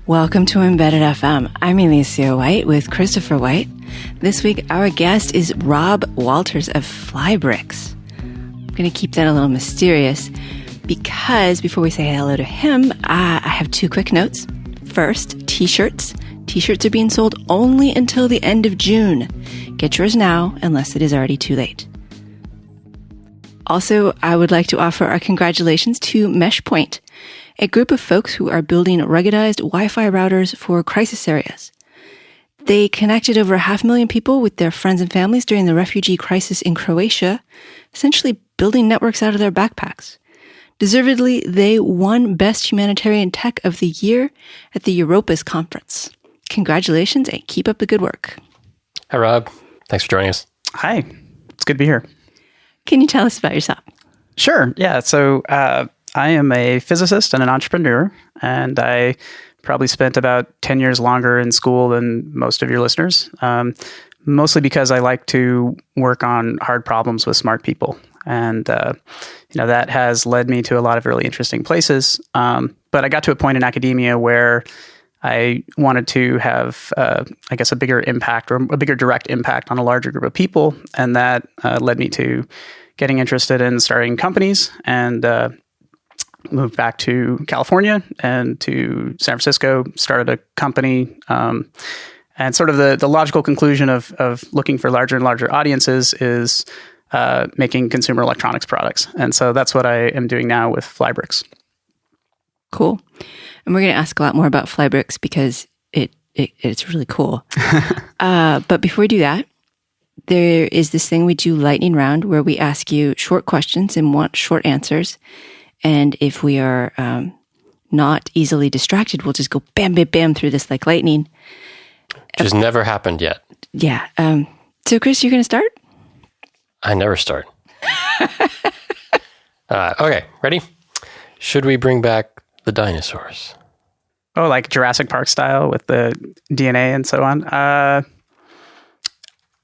Welcome to Embedded FM. I'm Alicia White with Christopher White. This week, our guest is Robb Walters of Flybrix. I'm going to keep that a little mysterious because before we say hello to him, I have two quick notes. First, t-shirts. T-shirts are being sold only until the end of June. Get yours now, unless it is already too late. Also, I would like to offer our congratulations to Meshpoint, a group of folks who are building ruggedized Wi-Fi routers for crisis areas. They connected over 500,000 people with their friends and families during the refugee crisis in Croatia, essentially building networks out of their backpacks. Deservedly, they won Best Humanitarian Tech of the Year at the Europas Conference. Congratulations and keep up the good work. Hi, Rob. Thanks for joining us. Hi. It's good to be here. Can you tell us about yourself? Sure. Yeah. So I am a physicist and an entrepreneur, and I probably spent about 10 years longer in school than most of your listeners, mostly because I like to work on hard problems with smart people. And, that has led me to a lot of really interesting places. But I got to a point in academia where I wanted to have, a bigger impact or a bigger direct impact on a larger group of people. And that led me to getting interested in starting companies and moved back to California and to San Francisco, started a company. And sort of the logical conclusion of looking for larger and larger audiences is making consumer electronics products. And so that's what I am doing now with Flybrix. Cool. And we're going to ask a lot more about Flybrix because it's really cool. But before we do that, there is this thing we do lightning round where we ask you short questions and want short answers. And if we are not easily distracted, we'll just go bam, bam, bam through this like lightning. Which has never happened yet. Yeah. So Chris, you're going to start? I never start. Okay, ready? Should we bring back the dinosaurs? Oh, like Jurassic Park style with the DNA and so on?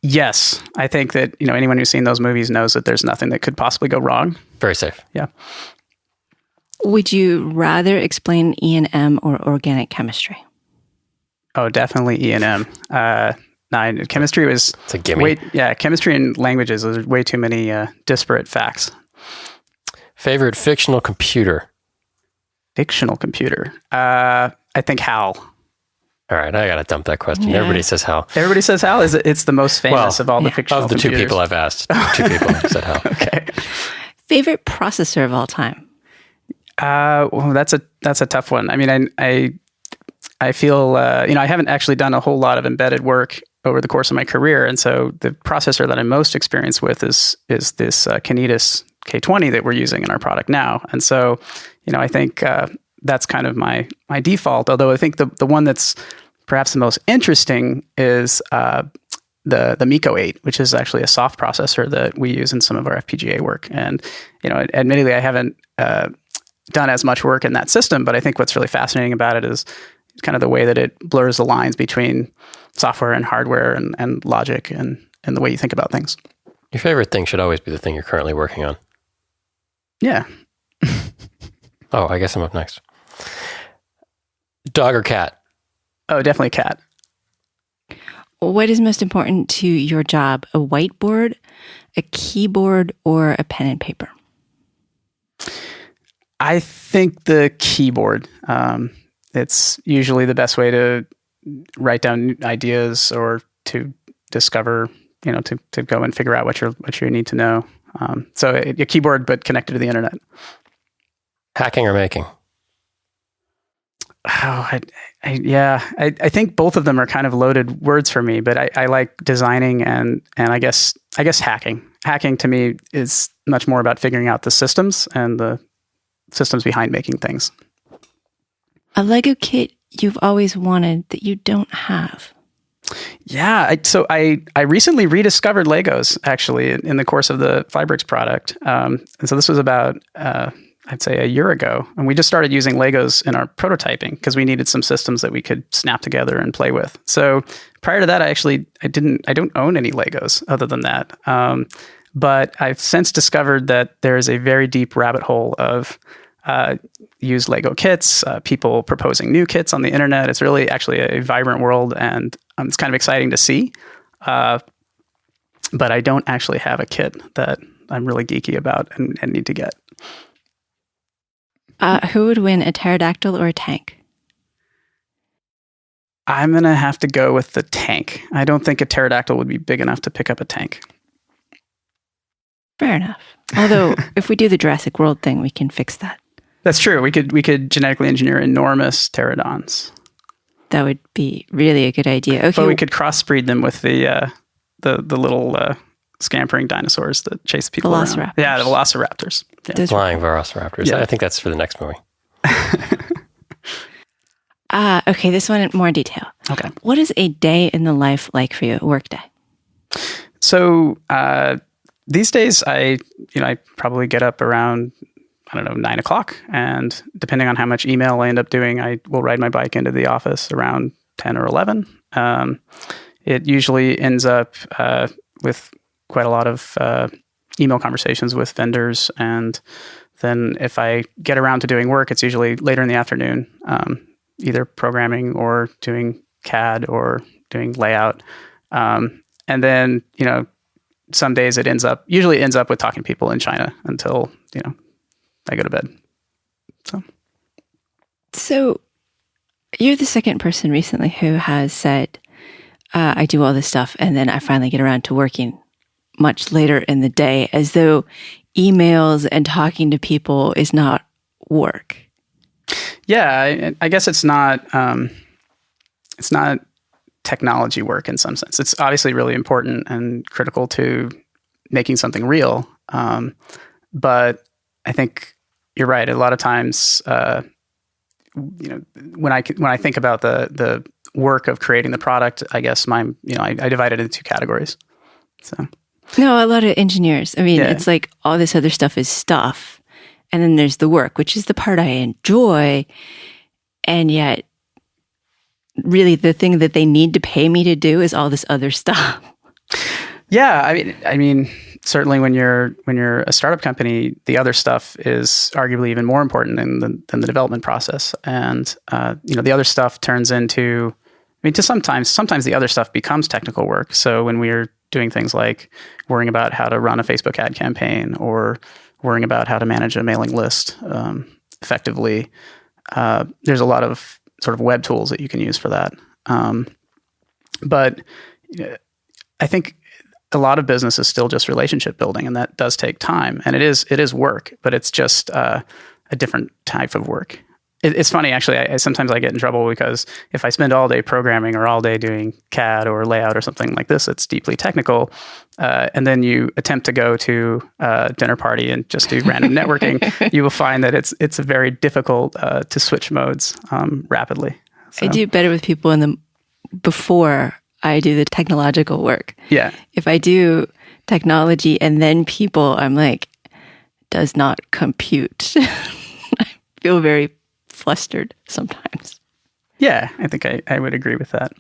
Yes. I think that, anyone who's seen those movies knows that there's nothing that could possibly go wrong. Very safe. Yeah. Would you rather explain E&M or organic chemistry? Oh, definitely E&M. Chemistry was... It's a gimme. Chemistry and languages, there's way too many disparate facts. Favorite fictional computer? Fictional computer? I think HAL. All right, I got to dump that question. Yeah. Everybody says HAL. Everybody says HAL? It's the most famous of all the fictional computers. Of the computers. 2 people I've asked, 2 people have said HAL. Okay. Favorite processor of all time? Well, that's a tough one. I mean, I feel, I haven't actually done a whole lot of embedded work over the course of my career. And so the processor that I'm most experienced with is this Kinetis K20 that we're using in our product now. And so, I think that's kind of my default. Although I think the one that's perhaps the most interesting is the Miko 8, which is actually a soft processor that we use in some of our FPGA work. And, admittedly, I haven't done as much work in that system, but I think what's really fascinating about it is kind of the way that it blurs the lines between software and hardware and logic and the way you think about things. Your favorite thing should always be the thing you're currently working on. Yeah. Oh, I guess I'm up next. Dog or cat? Oh, definitely cat. What is most important to your job? A whiteboard, a keyboard, or a pen and paper? I think the keyboard. It's usually the best way to write down ideas or to discover, to go and figure out what you need to know. So a keyboard, but connected to the internet. Hacking or making? Oh, I think both of them are kind of loaded words for me, but I like designing and I guess hacking. Hacking to me is much more about figuring out the systems and the systems behind making things. A Lego kit you've always wanted that you don't have? Yeah, so I recently rediscovered Legos, actually, in the course of the Flybrix product. And so this was about, I'd say, a year ago. And we just started using Legos in our prototyping because we needed some systems that we could snap together and play with. So prior to that, I don't own any Legos other than that. But I've since discovered that there is a very deep rabbit hole of use Lego kits, people proposing new kits on the internet. It's really actually a vibrant world, and it's kind of exciting to see. But I don't actually have a kit that I'm really geeky about and need to get. Who would win, a pterodactyl or a tank? I'm going to have to go with the tank. I don't think a pterodactyl would be big enough to pick up a tank. Fair enough. Although, if we do the Jurassic World thing, we can fix that. That's true. We could genetically engineer enormous pterodons. That would be really a good idea. Okay. But we could crossbreed them with the little scampering dinosaurs that chase people around. Yeah, the velociraptors. Yeah. Flying velociraptors. Yeah. I think that's for the next movie. Okay, this one in more detail. Okay. What is a day in the life like for you, a work day? So these days, I probably get up around, 9 o'clock. And depending on how much email I end up doing, I will ride my bike into the office around 10 or 11. It usually ends up with quite a lot of email conversations with vendors. And then if I get around to doing work, it's usually later in the afternoon, either programming or doing CAD or doing layout. And then, some days it usually ends up with talking to people in China until, I go to bed. So you're the second person recently who has said, I do all this stuff and then I finally get around to working much later in the day, as though emails and talking to people is not work. Yeah, I guess it's not technology work in some sense. It's obviously really important and critical to making something real. But I think you're right. A lot of times, when I think about the work of creating the product, I guess I divide it into two categories. So no, a lot of engineers. I mean, It's like all this other stuff is stuff. And then there's the work, which is the part I enjoy. And yet, really, the thing that they need to pay me to do is all this other stuff. Yeah, I mean, certainly when you're a startup company, the other stuff is arguably even more important than the development process. And the other stuff turns into, sometimes the other stuff becomes technical work. So when we're doing things like worrying about how to run a Facebook ad campaign or worrying about how to manage a mailing list effectively, there's a lot of sort of web tools that you can use for that. But I think a lot of business is still just relationship building, and that does take time. And it is work, but it's just a different type of work. It's funny, actually. Sometimes I get in trouble because if I spend all day programming or all day doing CAD or layout or something like this, it's deeply technical. And then you attempt to go to a dinner party and just do random networking, you will find that it's very difficult to switch modes rapidly. So. I do better with people before I do the technological work. Yeah. If I do technology and then people, I'm like, does not compute. I feel very flustered sometimes. Yeah, I think I would agree with that.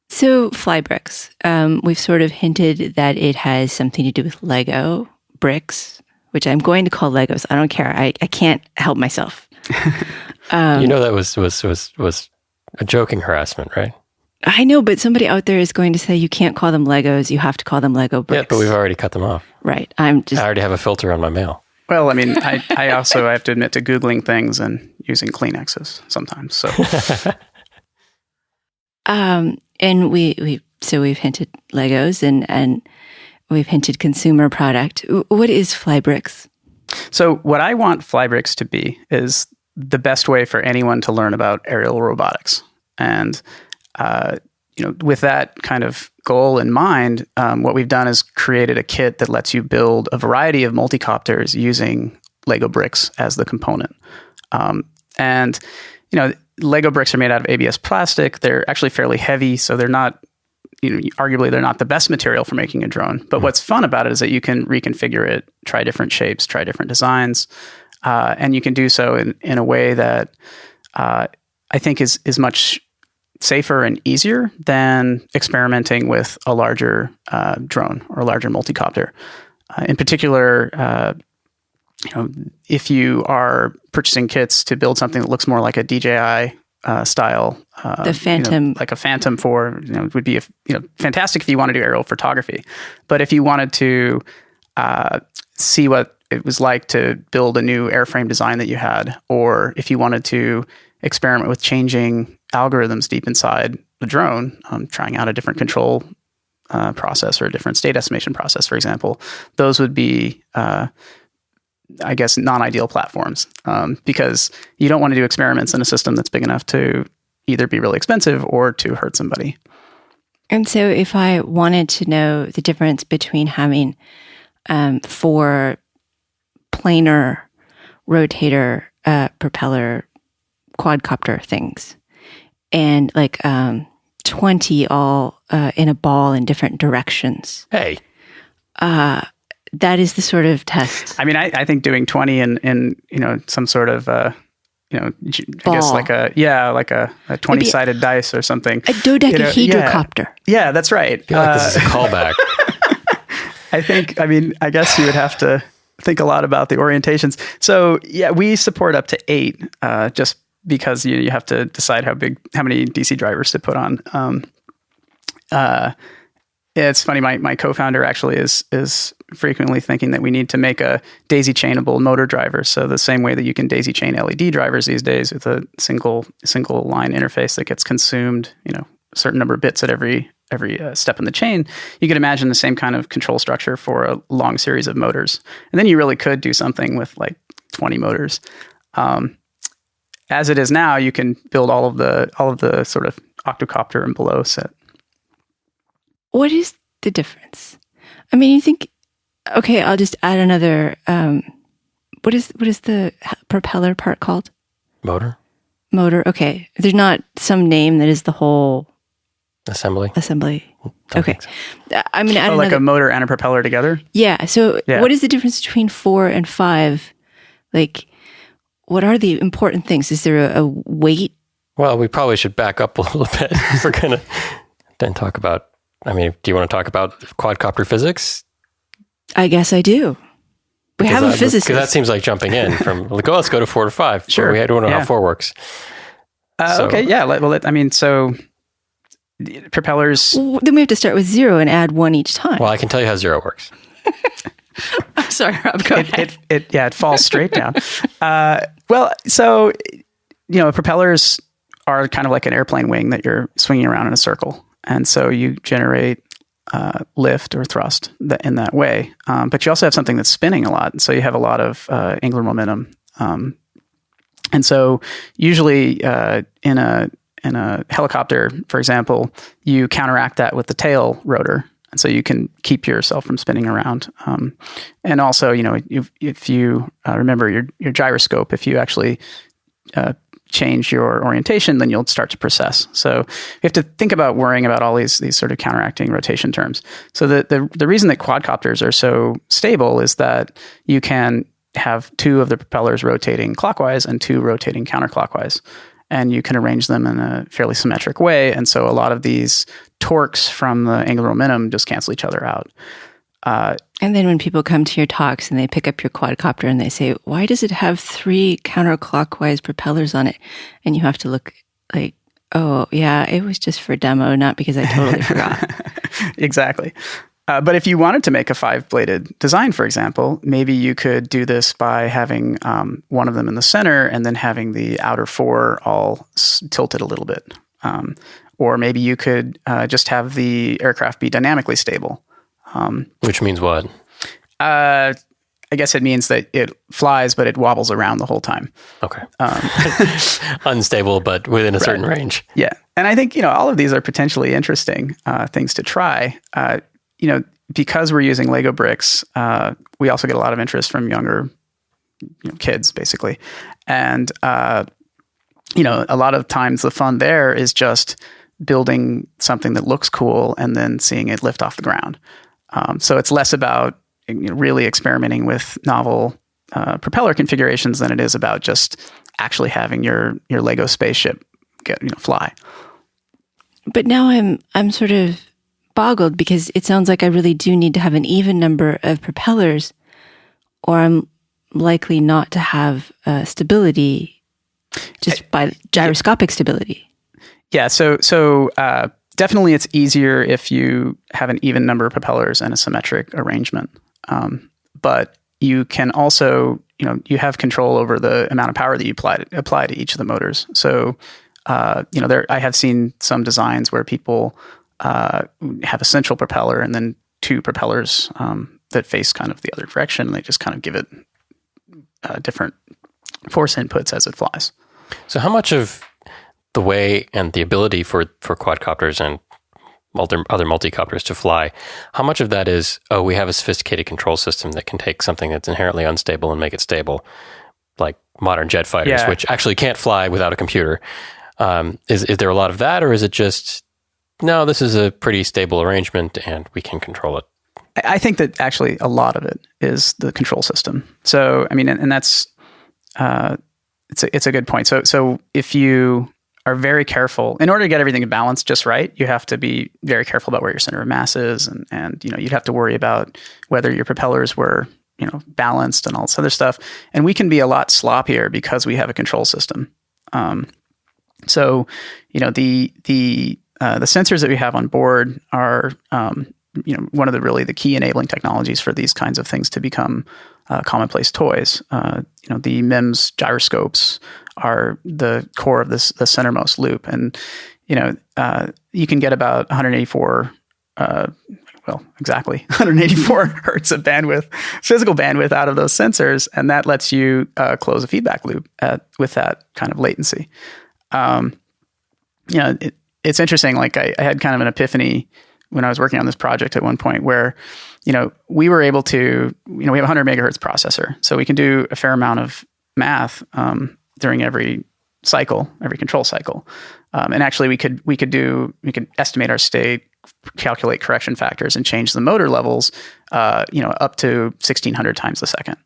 So Flybrix, we've sort of hinted that it has something to do with Lego bricks, which I'm going to call Legos. I don't care. I can't help myself. That was a joking harassment, right? I know, but somebody out there is going to say you can't call them Legos. You have to call them Lego bricks. Yeah, but we've already cut them off. Right. I already have a filter on my mail. Well, I also have to admit to Googling things and using Kleenexes sometimes. So, and we've hinted Legos and we've hinted consumer product. What is Flybrix? So what I want Flybrix to be is the best way for anyone to learn about aerial robotics. And, with that kind of goal in mind, what we've done is created a kit that lets you build a variety of multicopters using Lego bricks as the component. And Lego bricks are made out of ABS plastic. They're actually fairly heavy, so they're not, arguably they're not the best material for making a drone. But what's fun about it is that you can reconfigure it, try different shapes, try different designs, and you can do so in a way that I think is much safer and easier than experimenting with a larger drone or a larger multicopter. In particular, if you are purchasing kits to build something that looks more like a DJI style, the Phantom, like a Phantom 4, would be fantastic if you want to do aerial photography. But if you wanted to see what it was like to build a new airframe design that you had, or if you wanted to experiment with changing algorithms deep inside the drone, trying out a different control process or a different state estimation process, for example, those would be I guess, non-ideal platforms, because you don't want to do experiments in a system that's big enough to either be really expensive or to hurt somebody. And so if I wanted to know the difference between having 4 planar rotator propeller quadcopter things and like 20 all in a ball in different directions. Hey. That is the sort of test. I mean, I think doing 20 in some sort of I guess like a 20-sided dice or something. A dodecahedrocopter. Yeah, that's right. I feel like this is a callback. I guess you would have to think a lot about the orientations. So yeah, we support up to 8, just because you have to decide how many DC drivers to put on. It's funny. My co-founder actually is frequently thinking that we need to make a daisy chainable motor driver. So the same way that you can daisy chain LED drivers these days with a single line interface that gets consumed, a certain number of bits at every step in the chain, you could imagine the same kind of control structure for a long series of motors. And then you really could do something with like 20 motors. As it is now, you can build all of the sort of octocopter and below set. What is the difference? I mean, you think, okay, I'll just add another, what is the propeller part called? Motor. Okay. There's not some name that is the whole assembly. Okay. I'm going to add like a motor and a propeller together? Yeah. So what is the difference between 4 and 5? Like, what are the important things? Is there a weight? Well, we probably should back up a little bit. We're going to then talk about, do you want to talk about quadcopter physics? I guess I do. We have a physicist. Because that seems like jumping in from, let's go to 4 to 5. Sure. We don't know how 4 works. Okay, yeah. So propellers... Well, then we have to start with 0 and add 1 each time. Well, I can tell you how 0 works. I'm sorry, Rob, go ahead. It falls straight down. Propellers are kind of like an airplane wing that you're swinging around in a circle. And so you generate lift or thrust in that way. But you also have something that's spinning a lot. So you have a lot of angular momentum. And so usually in a helicopter, for example, you counteract that with the tail rotor. And so you can keep yourself from spinning around. And also, if you remember your gyroscope, if you actually change your orientation, then you'll start to precess. So you have to think about worrying about all these sort of counteracting rotation terms. So the reason that quadcopters are so stable is that you can have 2 of the propellers rotating clockwise and 2 rotating counterclockwise. And you can arrange them in a fairly symmetric way. And so a lot of these torques from the angular momentum just cancel each other out. And then when people come to your talks and they pick up your quadcopter and they say, why does it have 3 counterclockwise propellers on it? And you have to look like, oh, yeah, it was just for demo, not because I totally forgot. Exactly. But if you wanted to make a 5-bladed design, for example, maybe you could do this by having one of them in the center and then having the outer 4 all tilted a little bit. Or maybe you could just have the aircraft be dynamically stable. Which means what? I guess it means that it flies, but it wobbles around the whole time. Okay. Unstable, but within a certain range. Yeah. And I think, all of these are potentially interesting things to try. Because we're using Lego bricks, we also get a lot of interest from younger kids, basically. And, a lot of times the fun there is just building something that looks cool and then seeing it lift off the ground. So it's less about really experimenting with novel propeller configurations than it is about just actually having your Lego spaceship fly. But now I'm sort of boggled because it sounds like I really do need to have an even number of propellers, or I'm likely not to have stability just by gyroscopic stability. Yeah, so definitely it's easier if you have an even number of propellers and a symmetric arrangement. But you can also, you have control over the amount of power that you apply to each of the motors. So, I have seen some designs where people have a central propeller and then two propellers that face kind of the other direction, and they just kind of give it different force inputs as it flies. So how much of the way and the ability for quadcopters and other multicopters to fly, how much of that is, we have a sophisticated control system that can take something that's inherently unstable and make it stable, like modern jet fighters, which actually can't fly without a computer. Is there a lot of that, or is it just, no, this is a pretty stable arrangement and we can control it? I think that actually a lot of it is the control system. So, I mean, and that's, it's a good point. So if you are very careful, in order to get everything balanced just right, you have to be very careful about where your center of mass is. And you'd have to worry about whether your propellers were, balanced and all this other stuff. And we can be a lot sloppier because we have a control system. So, the sensors that we have on board are, one of the key enabling technologies for these kinds of things to become commonplace toys. The MEMS gyroscopes are the core of the centermost loop, and you can get about 184. Exactly 184 hertz of bandwidth, physical bandwidth out of those sensors, and that lets you close a feedback loop with that kind of latency. It's interesting. Like I had kind of an epiphany when I was working on this project at one point where, we were able to, we have a 100 megahertz processor, so we can do a fair amount of math during every cycle, every control cycle. And actually we could estimate our state, calculate correction factors, and change the motor levels, up to 1600 times a second.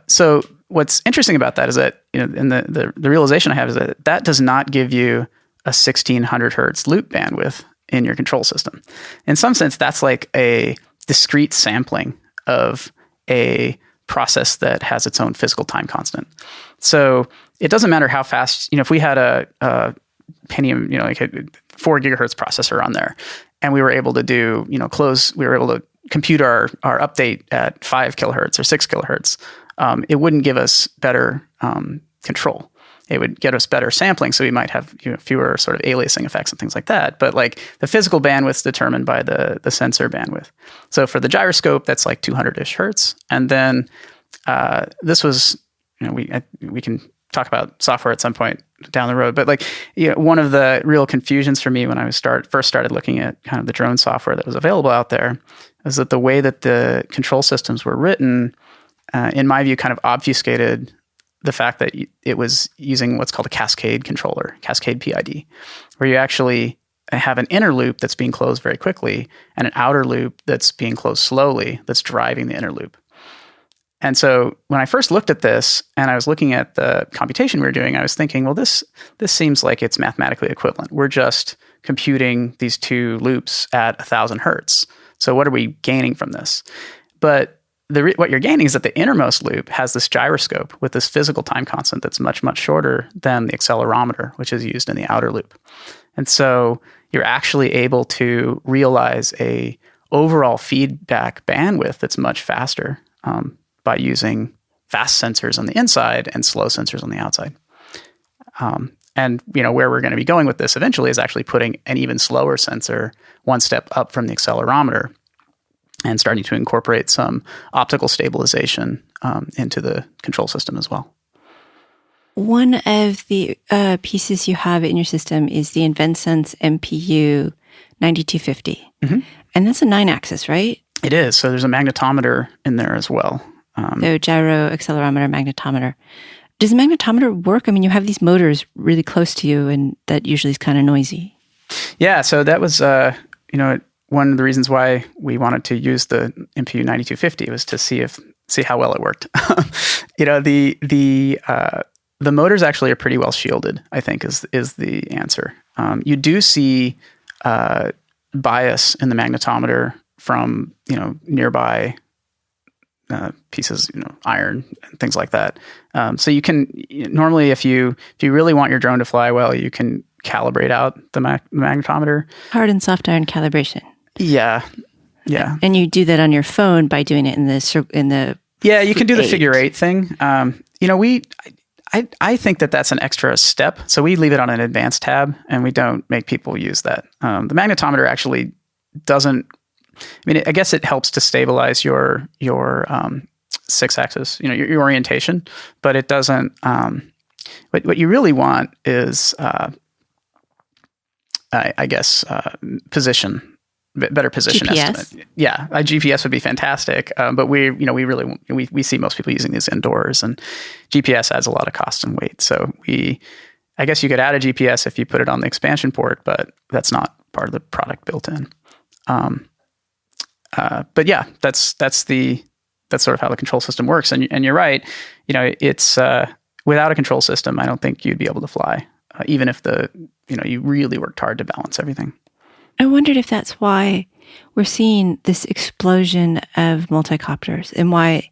So what's interesting about that is that, and the realization I have is that does not give you a 1600 hertz loop bandwidth in your control system. In some sense, that's like a discrete sampling of a process that has its own physical time constant. So it doesn't matter how fast, if we had a Pentium, like a 4 gigahertz processor on there, and we were able to do, we were able to compute our update at 5 kilohertz or 6 kilohertz, it wouldn't give us better control. It would get us better sampling, so we might have fewer sort of aliasing effects and things like that. But like the physical bandwidth's determined by the sensor bandwidth. So for the gyroscope, that's like 200-ish hertz. And then this was, we can talk about software at some point down the road. But like, one of the real confusions for me when I first started looking at kind of the drone software that was available out there is that the way that the control systems were written, in my view, kind of obfuscated the fact that it was using what's called a Cascade controller, Cascade PID, where you actually have an inner loop that's being closed very quickly and an outer loop that's being closed slowly that's driving the inner loop. And so when I first looked at this and I was looking at the computation we were doing, I was thinking, well, this seems like it's mathematically equivalent. We're just computing these two loops at 1,000 hertz. So what are we gaining from this? But what you're gaining is that the innermost loop has this gyroscope with this physical time constant that's much, much shorter than the accelerometer, which is used in the outer loop. And so you're actually able to realize a overall feedback bandwidth that's much faster by using fast sensors on the inside and slow sensors on the outside. And where we're going to be going with this eventually is actually putting an even slower sensor one step up from the accelerometer and starting to incorporate some optical stabilization into the control system as well. One of the pieces you have in your system is the InvenSense MPU 9250. Mm-hmm. And that's a 9-axis, right? It is. So there's a magnetometer in there as well. So gyro, accelerometer, magnetometer. Does the magnetometer work? I mean, you have these motors really close to you, and that usually is kind of noisy. Yeah, so that was, one of the reasons why we wanted to use the MPU 9250 was to see how well it worked. The motors actually are pretty well shielded, I think is the answer. You do see bias in the magnetometer from nearby pieces, iron and things like that. So you can normally, if you really want your drone to fly well, you can calibrate out the magnetometer. Hard and soft iron calibration. Yeah. And you do that on your phone by doing it in the Yeah, you can do the figure 8 thing. I think that's an extra step. So we leave it on an advanced tab, and we don't make people use that. The magnetometer actually doesn't. I guess it helps to stabilize your 6-axis, your orientation, but it doesn't. What you really want is, position. Better position GPS. estimate. Yeah, a GPS would be fantastic, but we see most people using these indoors, and GPS adds a lot of cost and weight. So I guess you could add a GPS if you put it on the expansion port, but that's not part of the product built in. But yeah, that's sort of how the control system works. And you're right, it's without a control system, I don't think you'd be able to fly, even if you really worked hard to balance everything. I wondered if that's why we're seeing this explosion of multicopters and why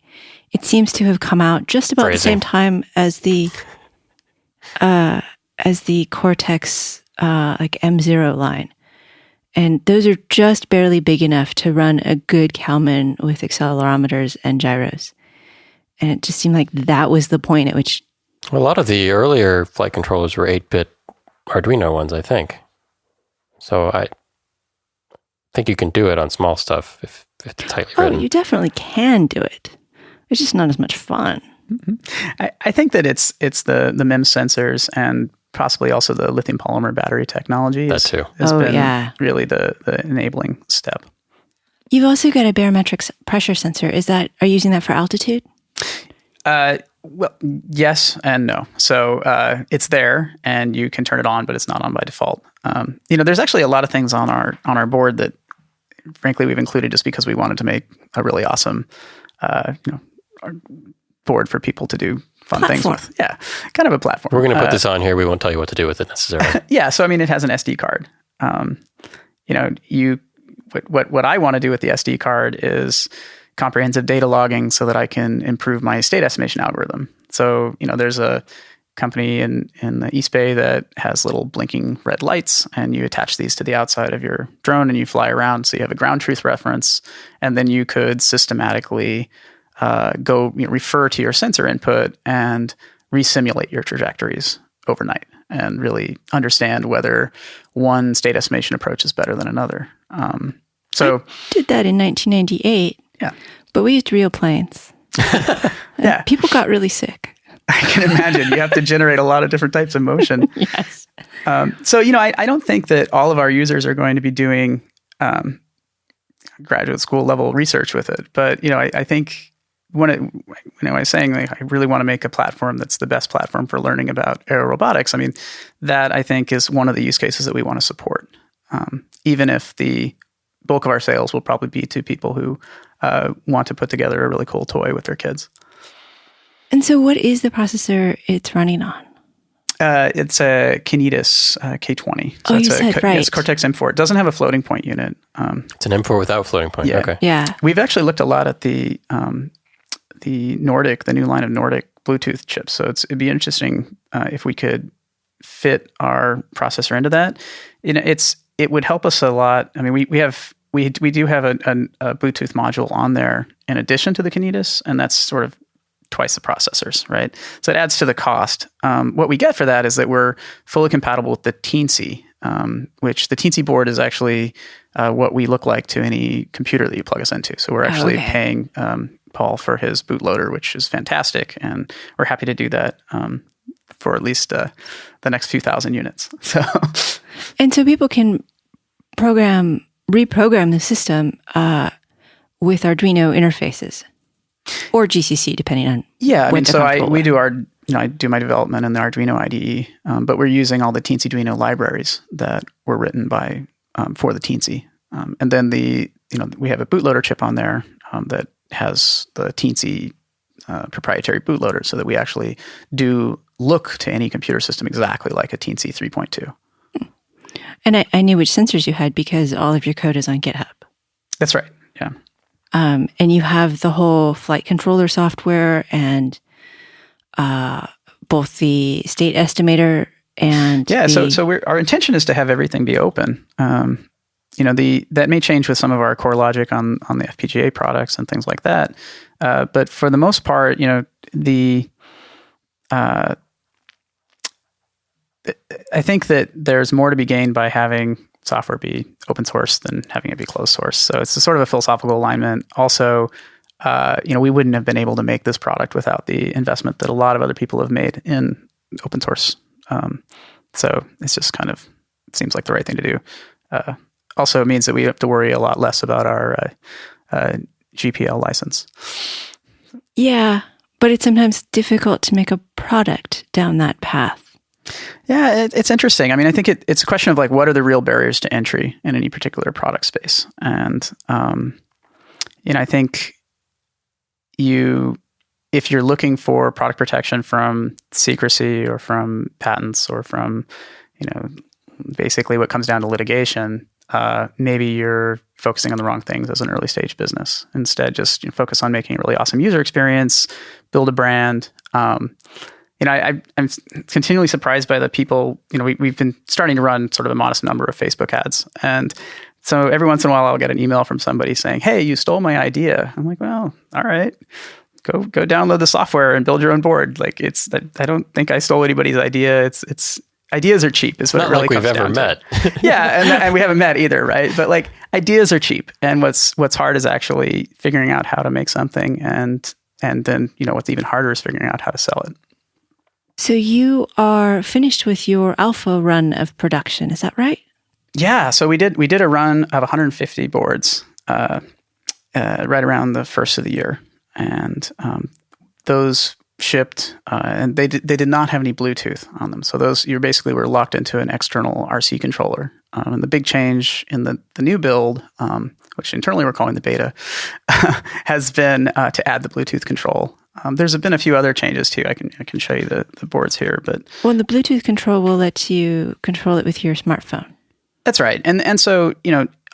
it seems to have come out just about the same time as the Cortex M0 line. And those are just barely big enough to run a good Kalman with accelerometers and gyros. And it just seemed like that was the point at which... A lot of the earlier flight controllers were 8-bit Arduino ones, I think. So I think you can do it on small stuff if it's tightly written. Oh, you definitely can do it. It's just not as much fun. Mm-hmm. I think that it's the MEMS sensors and possibly also the lithium polymer battery technology that too has been really the enabling step. You've also got a barometric pressure sensor. Are you using that for altitude? Well, yes and no. So it's there, and you can turn it on, but it's not on by default. There's actually a lot of things on our board that, frankly, we've included just because we wanted to make a really awesome, board for people to do fun things with. Yeah, kind of a platform. We're going to put this on here. We won't tell you what to do with it necessarily. Yeah, so it has an SD card. What I want to do with the SD card is comprehensive data logging so that I can improve my state estimation algorithm. So, there's a company in the East Bay that has little blinking red lights, and you attach these to the outside of your drone and you fly around. So you have a ground truth reference, and then you could systematically refer to your sensor input and resimulate your trajectories overnight and really understand whether one state estimation approach is better than another. I did that in 1998. Yeah. But we used real planes. Yeah. People got really sick. I can imagine. You have to generate a lot of different types of motion. Yes. I don't think that all of our users are going to be doing graduate school level research with it. But, I think when I was saying I really want to make a platform that's the best platform for learning about aerorobotics, that I think is one of the use cases that we want to support. Even if the bulk of our sales will probably be to people who want to put together a really cool toy with their kids. And so what is the processor it's running on? It's a Kinetis K20. So you said right. It's Cortex M4. It doesn't have a floating point unit. It's an M4 without floating point. Yeah. Okay. Yeah. We've actually looked a lot at the Nordic, the new line of Nordic Bluetooth chips. So it'd be interesting if we could fit our processor into that. It would help us a lot. We do have a Bluetooth module on there in addition to the Kinetis, and that's sort of twice the processors, right? So it adds to the cost. What we get for that is that we're fully compatible with the Teensy, which the Teensy board is actually what we look like to any computer that you plug us into. So we're actually paying Paul for his bootloader, which is fantastic, and we're happy to do that for at least the next few thousand units. And so people can reprogram the system with Arduino interfaces. Or GCC, depending on we do I do my development in the Arduino IDE, but we're using all the Teensy-Duino libraries that were written by for the Teensy, and then we have a bootloader chip on there that has the Teensy proprietary bootloader, so that we actually do look to any computer system exactly like a Teensy 3.2. And I knew which sensors you had because all of your code is on GitHub. That's right. Yeah. And you have the whole flight controller software and both the state estimator and so our intention is to have everything be open. That may change with some of our core logic on the FPGA products and things like that. But for the most part, I think that there's more to be gained by having software be open source than having it be closed source. So it's a sort of a philosophical alignment. Also, we wouldn't have been able to make this product without the investment that a lot of other people have made in open source. So it's just it seems like the right thing to do. Also, it means that we have to worry a lot less about our GPL license. Yeah, but it's sometimes difficult to make a product down that path. Yeah, it's interesting. I mean, I think it's a question of what are the real barriers to entry in any particular product space? And, I think if you're looking for product protection from secrecy or from patents or from, basically what comes down to litigation, maybe you're focusing on the wrong things as an early stage business. Instead, just focus on making a really awesome user experience, build a brand. I'm continually surprised by the people. We've been starting to run sort of a modest number of Facebook ads, and so every once in a while I'll get an email from somebody saying, "Hey, you stole my idea." I'm like, "Well, all right, go download the software and build your own board." I don't think I stole anybody's idea. It's ideas are cheap. Is what it really comes down to. Not like we've ever met. Yeah, and we haven't met either, right? But ideas are cheap, and what's hard is actually figuring out how to make something, and then what's even harder is figuring out how to sell it. So you are finished with your alpha run of production, is that right? Yeah. So we did a run of 150 boards right around the first of the year, and those shipped, and they did not have any Bluetooth on them. So those you basically were locked into an external RC controller. And the big change in the new build, which internally we're calling the beta, has been to add the Bluetooth control. There's been a few other changes too. I can show you the boards here, but the Bluetooth control will let you control it with your smartphone. That's right, and so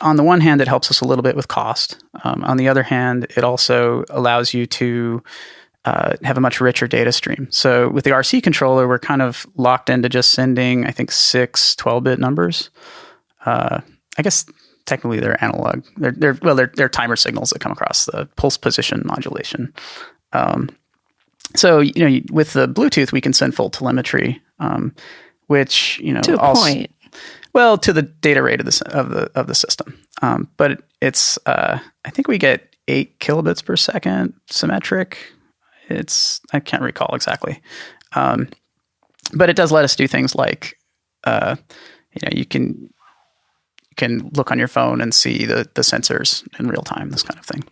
on the one hand, it helps us a little bit with cost. On the other hand, it also allows you to have a much richer data stream. So with the RC controller, we're kind of locked into just sending, I think, 6 12-bit numbers. I guess technically they're analog. They're timer signals that come across the pulse position modulation. So with the Bluetooth, we can send full telemetry, which to a point. Well, to the data rate of the system. But it's I think we get 8 kilobits per second symmetric. I can't recall exactly, but it does let us do things like you can look on your phone and see the sensors in real time, this kind of thing.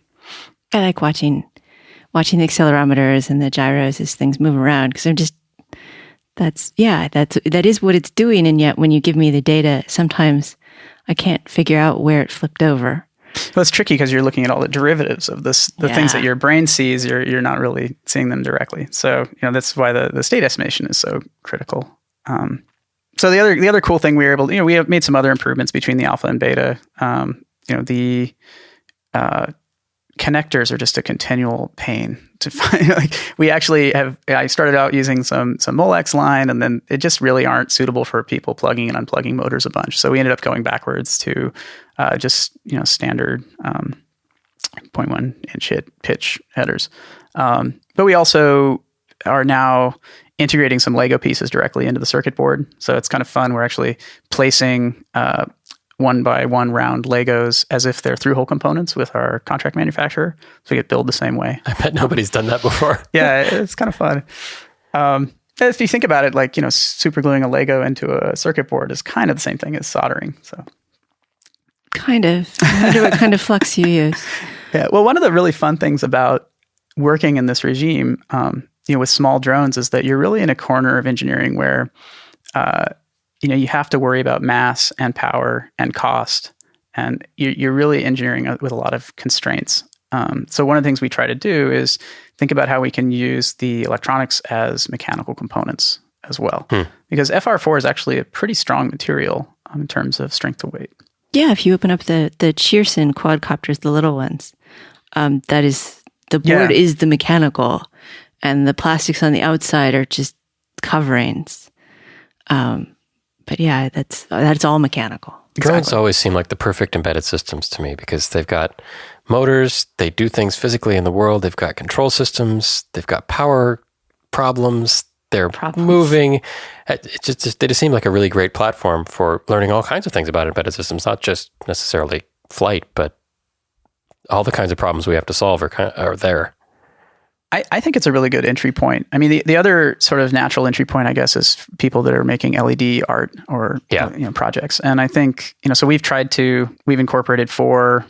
I like watching the accelerometers and the gyros as things move around, because that is what it's doing. And yet when you give me the data, sometimes I can't figure out where it flipped over. Well, it's tricky because you're looking at all the derivatives of the things that your brain sees. You're not really seeing them directly. So that's why the state estimation is so critical. So the other cool thing we were able to, we have made some other improvements between the alpha and beta. The connectors are just a continual pain to find. We actually I started out using some Molex line, and then it just really aren't suitable for people plugging and unplugging motors a bunch. So we ended up going backwards to just standard 0.1 inch pitch headers. But we also are now integrating some Lego pieces directly into the circuit board. So it's kind of fun. We're actually placing 1x1 round Legos as if they're through-hole components with our contract manufacturer. So we get billed the same way. I bet nobody's done that before. Yeah, it's kind of fun. If you think about it, super gluing a Lego into a circuit board is kind of the same thing as soldering. So, kind of. I wonder what kind of flux you use. Yeah. Well, one of the really fun things about working in this regime, with small drones, is that you're really in a corner of engineering where, you have to worry about mass and power and cost, and you're really engineering with a lot of constraints. So one of the things we try to do is think about how we can use the electronics as mechanical components as well. Because FR4 is actually a pretty strong material in terms of strength to weight. Yeah, if you open up the Cheerson quadcopters, the little ones, that is, the board is the mechanical, and the plastics on the outside are just coverings. But yeah, that's all mechanical. Drones always seem like the perfect embedded systems to me because they've got motors, they do things physically in the world, they've got control systems, they've got power problems, they're moving. They just seem like a really great platform for learning all kinds of things about embedded systems, not just necessarily flight, but all the kinds of problems we have to solve are there. I think it's a really good entry point. I mean, the other sort of natural entry point, I guess, is people that are making LED art or projects. And I think, so we've incorporated 4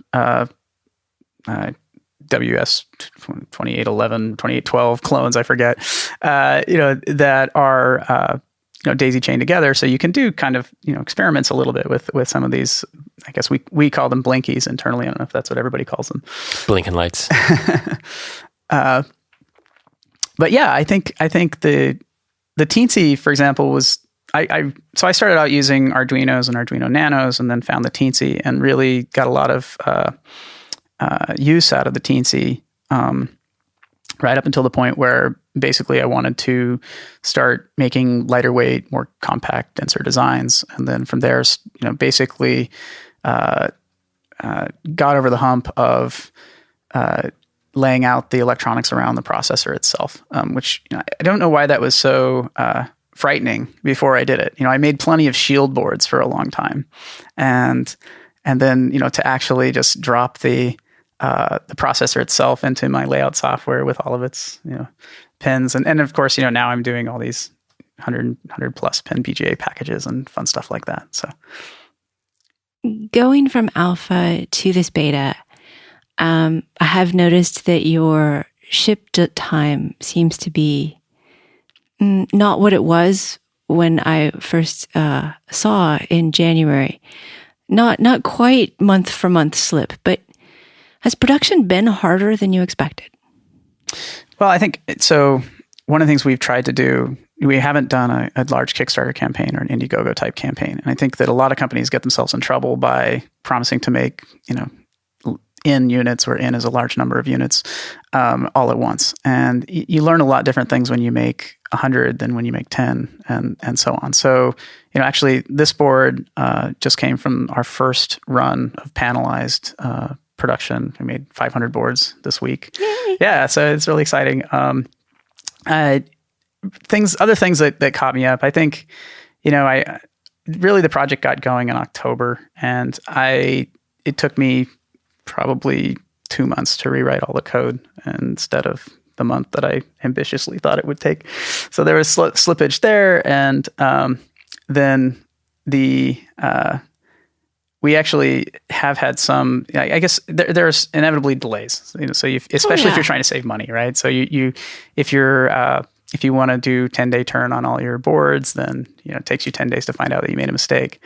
WS 2811, 2812 clones, I forget, that are, daisy chained together. So you can do kind of, experiments a little bit with some of these. I guess we call them blinkies internally. I don't know if that's what everybody calls them. Blinking lights. But yeah, I think the Teensy, for example, was so I started out using Arduinos and Arduino Nanos, and then found the Teensy and really got a lot of use out of the Teensy, right up until the point where basically I wanted to start making lighter weight, more compact, denser designs, and then from there, basically got over the hump of laying out the electronics around the processor itself, which I don't know why that was so frightening before I did it. I made plenty of shield boards for a long time, and then to actually just drop the processor itself into my layout software with all of its pins, and of course now I'm doing all these 100 plus pin BGA packages and fun stuff like that. So going from alpha to this beta, I have noticed that your ship time seems to be not what it was when I first saw in January. Not quite month for month slip, but has production been harder than you expected? Well, I think so. One of the things we've tried to do, we haven't done a large Kickstarter campaign or an Indiegogo type campaign. And I think that a lot of companies get themselves in trouble by promising to make, N units, where N is a large number of units, all at once. And you learn a lot different things when you make 100 than when you make 10 and so on. So, actually this board just came from our first run of panelized production. We made 500 boards this week. Yay. Yeah, so it's really exciting. Other things that caught me up, I think, I really, the project got going in October, and it took me probably 2 months to rewrite all the code instead of the month that I ambitiously thought it would take. So there was slippage there, and then we actually have had some. I guess there's inevitably delays. So especially if you're trying to save money, right? So if you want to do 10-day turn on all your boards, then it takes you 10 days to find out that you made a mistake.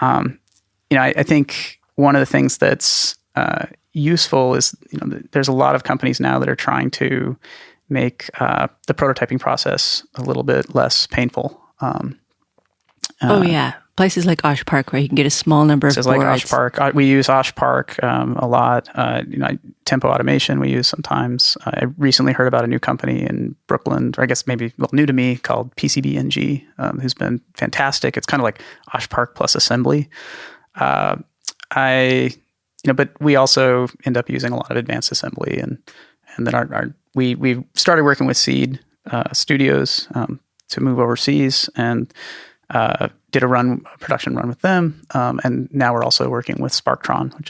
I think one of the things that's useful is there's a lot of companies now that are trying to make the prototyping process a little bit less painful. Places like Osh Park, where you can get a small number of boards. Like Osh Park, we use Osh Park a lot. Tempo Automation we use sometimes. I recently heard about a new company in Brooklyn, or I guess maybe new to me, called PCB&G, who's been fantastic. It's kind of like Osh Park plus assembly. But we also end up using a lot of advanced assembly, and then we started working with Seed Studios to move overseas, and did a production run with them, and now we're also working with Sparktron, which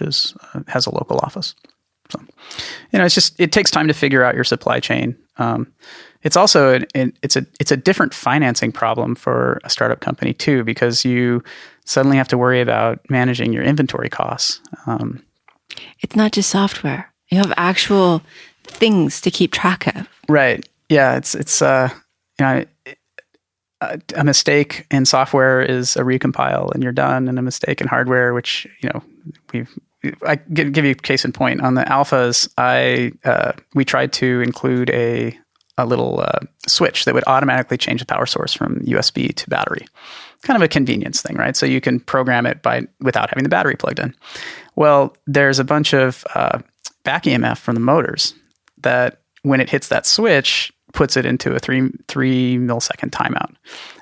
has a local office. So, it takes time to figure out your supply chain. It's also it's a different financing problem for a startup company too, because you suddenly have to worry about managing your inventory costs. It's not just software; you have actual things to keep track of. Right? Yeah. It's a mistake in software is a recompile and you're done, and a mistake in hardware, which I give you a case in point on the alphas. We tried to include a little switch that would automatically change the power source from USB to battery. Kind of a convenience thing, right? So you can program it without having the battery plugged in. Well, there's a bunch of back EMF from the motors that when it hits that switch, puts it into a 3 millisecond timeout.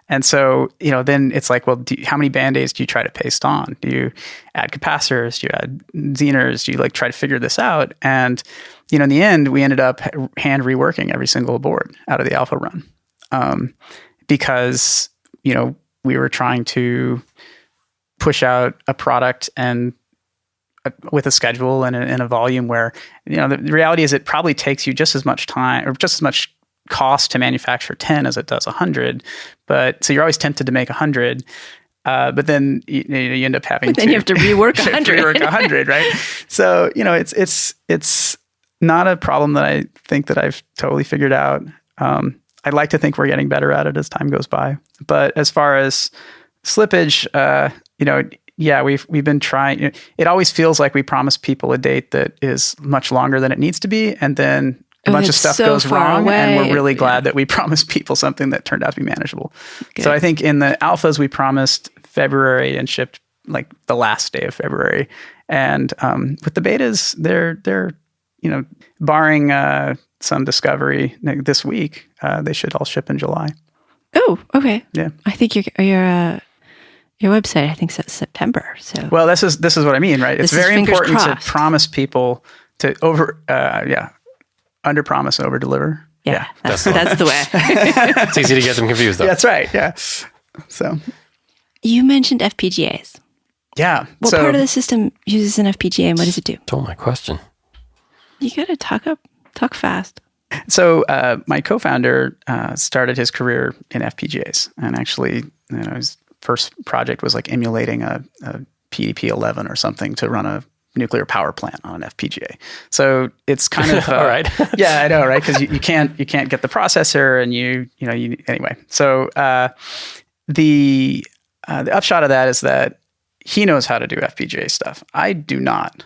And so, then it's like, well, how many Band-Aids do you try to paste on? Do you add capacitors? Do you add Zeners? Do you try to figure this out? And, in the end, we ended up hand reworking every single board out of the alpha run. Because, we were trying to push out a product and with a schedule and a volume where, the reality is it probably takes you just as much time or just as much cost to manufacture 10 as it does 100. But so you're always tempted to make 100. But then you end up having you have to rework 100. rework 100, right? So, it's not a problem that I think that I've totally figured out. I'd like to think we're getting better at it as time goes by. But as far as slippage, we've been trying. It always feels like we promise people a date that is much longer than it needs to be, and then a bunch of stuff goes wrong, and we're really glad that we promised people something that turned out to be manageable. Good. So I think in the alphas we promised February and shipped like the last day of February, and with the betas, they're barring some discovery this week, they should all ship in July. Oh, okay. Yeah, I think your website, I think, says September. So well, this is what I mean, right? It's very important to promise people to under promise, over deliver. Yeah, that's the way. It's easy to get them confused, though. That's right. Yeah. So you mentioned FPGAs. Yeah. What part of the system uses an FPGA, and what does it do? Stole my question. You got to talk fast. So my co-founder started his career in FPGAs, and actually, his first project was like emulating a PDP-11 or something to run a nuclear power plant on an FPGA. So it's kind of all right. Yeah, I know, right? Because you can't get the processor, and you anyway. So the upshot of that is that he knows how to do FPGA stuff. I do not.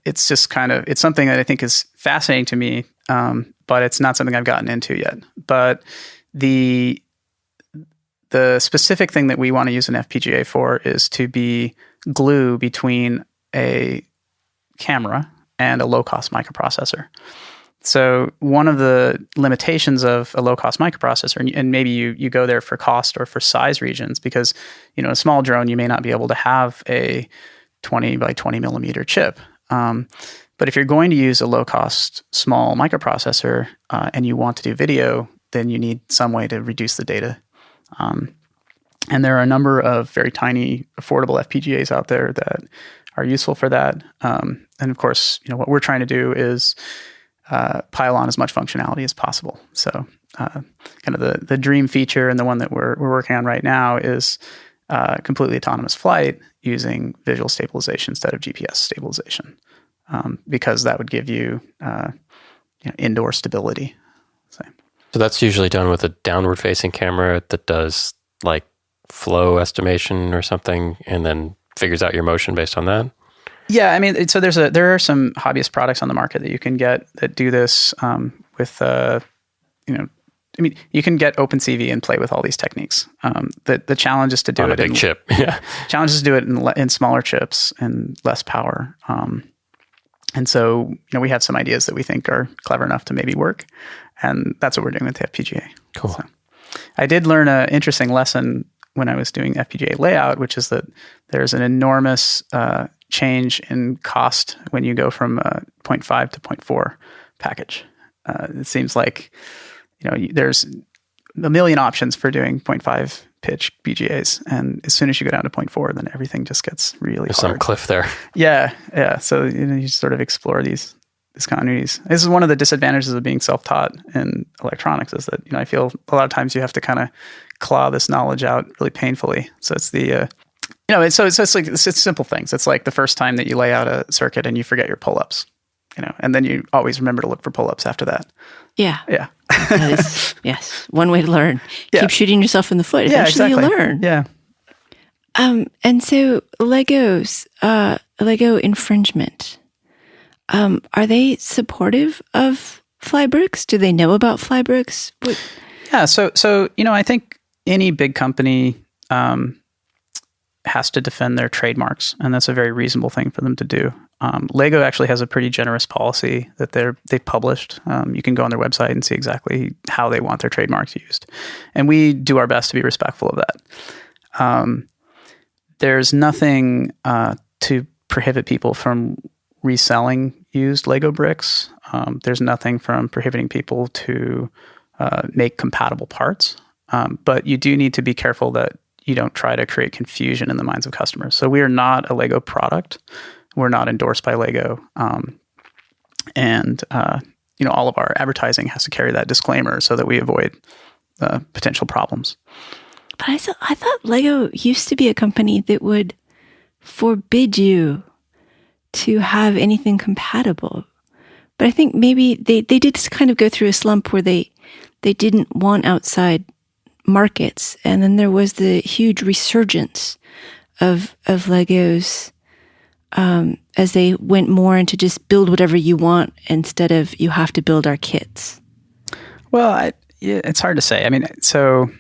It's just it's something that I think is fascinating to me, but it's not something I've gotten into yet. But the specific thing that we want to use an FPGA for is to be glue between a camera and a low-cost microprocessor. So one of the limitations of a low-cost microprocessor, and maybe you go there for cost or for size regions, because a small drone, you may not be able to have a 20 by 20 millimeter chip. But if you're going to use a low-cost small microprocessor and you want to do video, then you need some way to reduce the data. And there are a number of very tiny, affordable FPGAs out there that are useful for that. And of course, what we're trying to do is pile on as much functionality as possible. So kind of the dream feature, and the one that we're working on right now, is completely autonomous flight using visual stabilization instead of GPS stabilization, because that would give you indoor stability. So that's usually done with a downward-facing camera that does like flow estimation or something, and then figures out your motion based on that. Yeah, I mean, so there are some hobbyist products on the market that you can get that do this with you can get OpenCV and play with all these techniques. The challenge is to do on it a big chip. Yeah, challenge is to do it in smaller chips and less power. And so we have some ideas that we think are clever enough to maybe work, and that's what we're doing with the FPGA. Cool. So, I did learn an interesting lesson when I was doing FPGA layout, which is that there's an enormous change in cost when you go from 0.5 to 0.4 package. It seems like there's a million options for doing 0.5 pitch BGAs, and as soon as you go down to 0.4, then everything just gets really There's hard. some cliff there. Yeah. So you sort of explore these continuities. This is one of the disadvantages of being self-taught in electronics, is that I feel a lot of times you have to kind of claw this knowledge out really painfully. So it's the it's simple things. It's like the first time that you lay out a circuit and you forget your pull-ups, and then you always remember to look for pull-ups after that. Yeah. Yeah. That is, yes, one way to learn. Yeah. Keep shooting yourself in the foot. Eventually exactly. you learn. Yeah. And so Lego infringement, are they supportive of Flybrix? Do they know about Flybrix? Yeah. So I think any big company has to defend their trademarks, and that's a very reasonable thing for them to do. Lego actually has a pretty generous policy that they've published. You can go on their website and see exactly how they want their trademarks used. And we do our best to be respectful of that. There's nothing to prohibit people from reselling used Lego bricks. There's nothing from prohibiting people to make compatible parts. But you do need to be careful that you don't try to create confusion in the minds of customers. So we are not a Lego product. We're not endorsed by Lego. All of our advertising has to carry that disclaimer so that we avoid potential problems. But I thought Lego used to be a company that would forbid you to have anything compatible. But I think maybe they did kind of go through a slump where they didn't want outside markets. And then there was the huge resurgence of Legos as they went more into just build whatever you want instead of you have to build our kits. Well, it's hard to say. I mean, so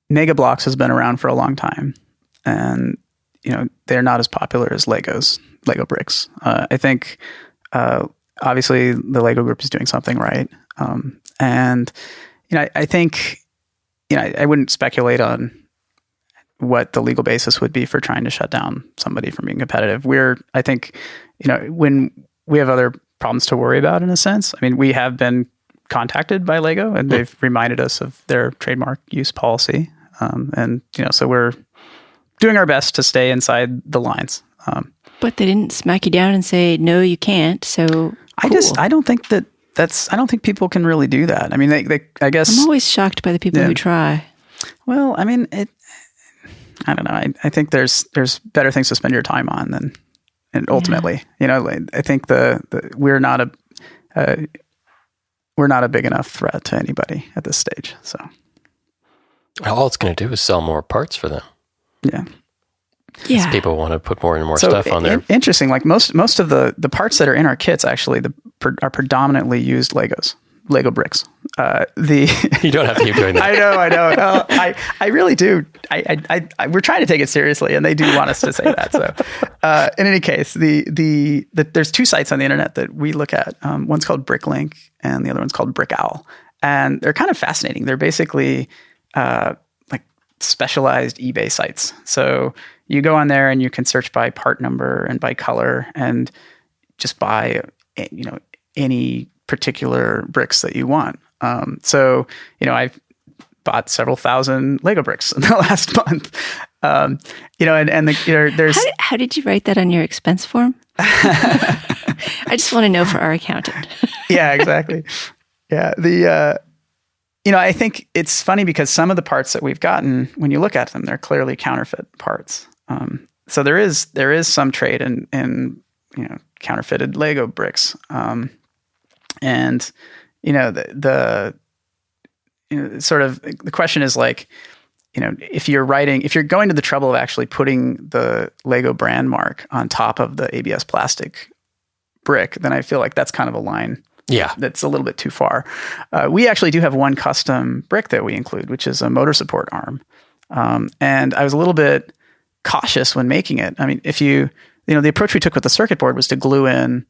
Mega Bloks has been around for a long time, and they're not as popular as Lego bricks. I think obviously the Lego group is doing something right, and I think I wouldn't speculate on what the legal basis would be for trying to shut down somebody from being competitive. I think when we have other problems to worry about in a sense. I mean, we have been contacted by Lego, and they've reminded us of their trademark use policy. So we're doing our best to stay inside the lines. But they didn't smack you down and say, no, you can't. So cool. I don't think I don't think people can really do that. I mean, I guess. I'm always shocked by the people who try. Well, I mean, I don't know. I think there's better things to spend your time on than, and ultimately, I think we're not a big enough threat to anybody at this stage. So all it's going to do is sell more parts for them. Yeah. Yeah. People want to put more and more stuff on there. Interesting. Like most of the parts that are in our kits actually are predominantly used Lego bricks. You don't have to keep doing that. I know. I really do. We're trying to take it seriously, and they do want us to say that. So, in any case, there's two sites on the internet that we look at. One's called Bricklink, and the other one's called Brickowl, and they're kind of fascinating. They're basically like specialized eBay sites. So you go on there and you can search by part number and by color, and just buy any particular bricks that you want. I've bought several thousand Lego bricks in the last month. There's. How did you write that on your expense form? I just want to know for our accountant. Yeah, exactly. Yeah. I think it's funny because some of the parts that we've gotten, when you look at them, they're clearly counterfeit parts. So there is some trade in counterfeited Lego bricks. The question is like, if you're going to the trouble of actually putting the Lego brand mark on top of the ABS plastic brick, then I feel like that's kind of a line. Yeah. That's a little bit too far. We actually do have one custom brick that we include, which is a motor support arm. And I was a little bit cautious when making it. I mean, the approach we took with the circuit board was to glue in,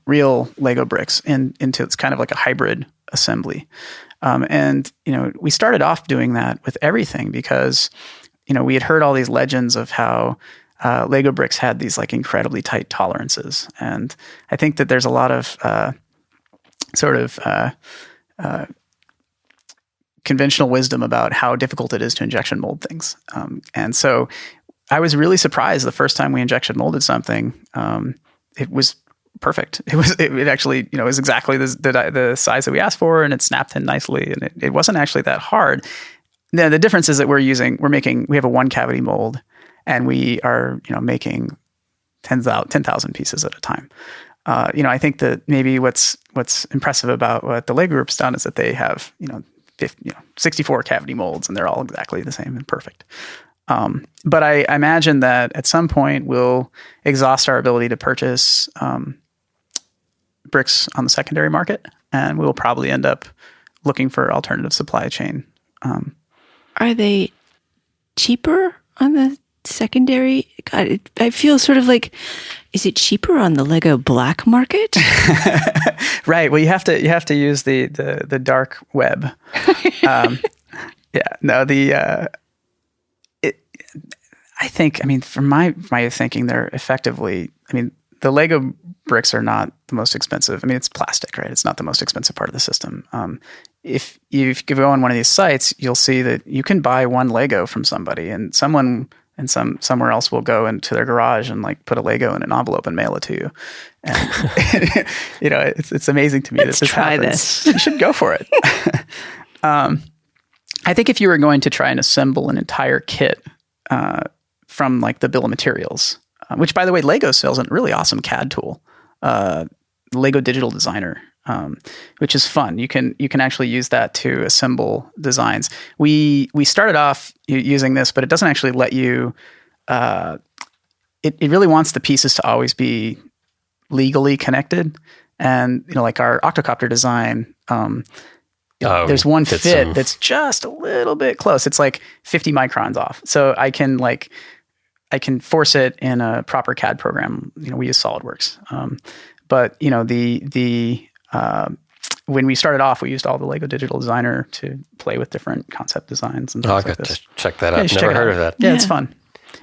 real Lego bricks into it's kind of like a hybrid assembly. We started off doing that with everything because, we had heard all these legends of how Lego bricks had these like incredibly tight tolerances. And I think that there's a lot of conventional wisdom about how difficult it is to injection mold things. And so I was really surprised the first time we injection molded something. It was perfect. It actually, was exactly the size that we asked for, and it snapped in nicely, and it wasn't actually that hard. Now, the difference is that we have a one cavity mold, and we are, making 10,000 pieces at a time. I think that maybe what's impressive about what the Lego group's done is that they have, 64 cavity molds, and they're all exactly the same and perfect. But I imagine that at some point we'll exhaust our ability to purchase bricks on the secondary market, and we'll probably end up looking for alternative supply chain. Are they cheaper on the secondary? God, I feel sort of like, is it cheaper on the Lego black market? Right. Well, you have to use the dark web. I think, from my thinking, they're effectively, the Lego bricks are not the most expensive. It's plastic, right? It's not the most expensive part of the system. If you go on one of these sites, you'll see that you can buy one Lego from somebody, and someone and somewhere else will go into their garage and like put a Lego in an envelope and mail it to you. And it's amazing to me that this happens. You should go for it. I think if you were going to try and assemble an entire kit from like the bill of materials, which by the way, Lego sells a really awesome CAD tool, Lego Digital Designer, which is fun. You can actually use that to assemble designs. We started off using this, but it doesn't actually let you. It really wants the pieces to always be legally connected, and like our octocopter design. There's one fit that's just a little bit close. It's like 50 microns off. So I can force it in a proper CAD program. We use SolidWorks. But when we started off, we used all the Lego Digital Designer to play with different concept designs and things I've got to check that out. Never heard of that. Yeah, it's fun.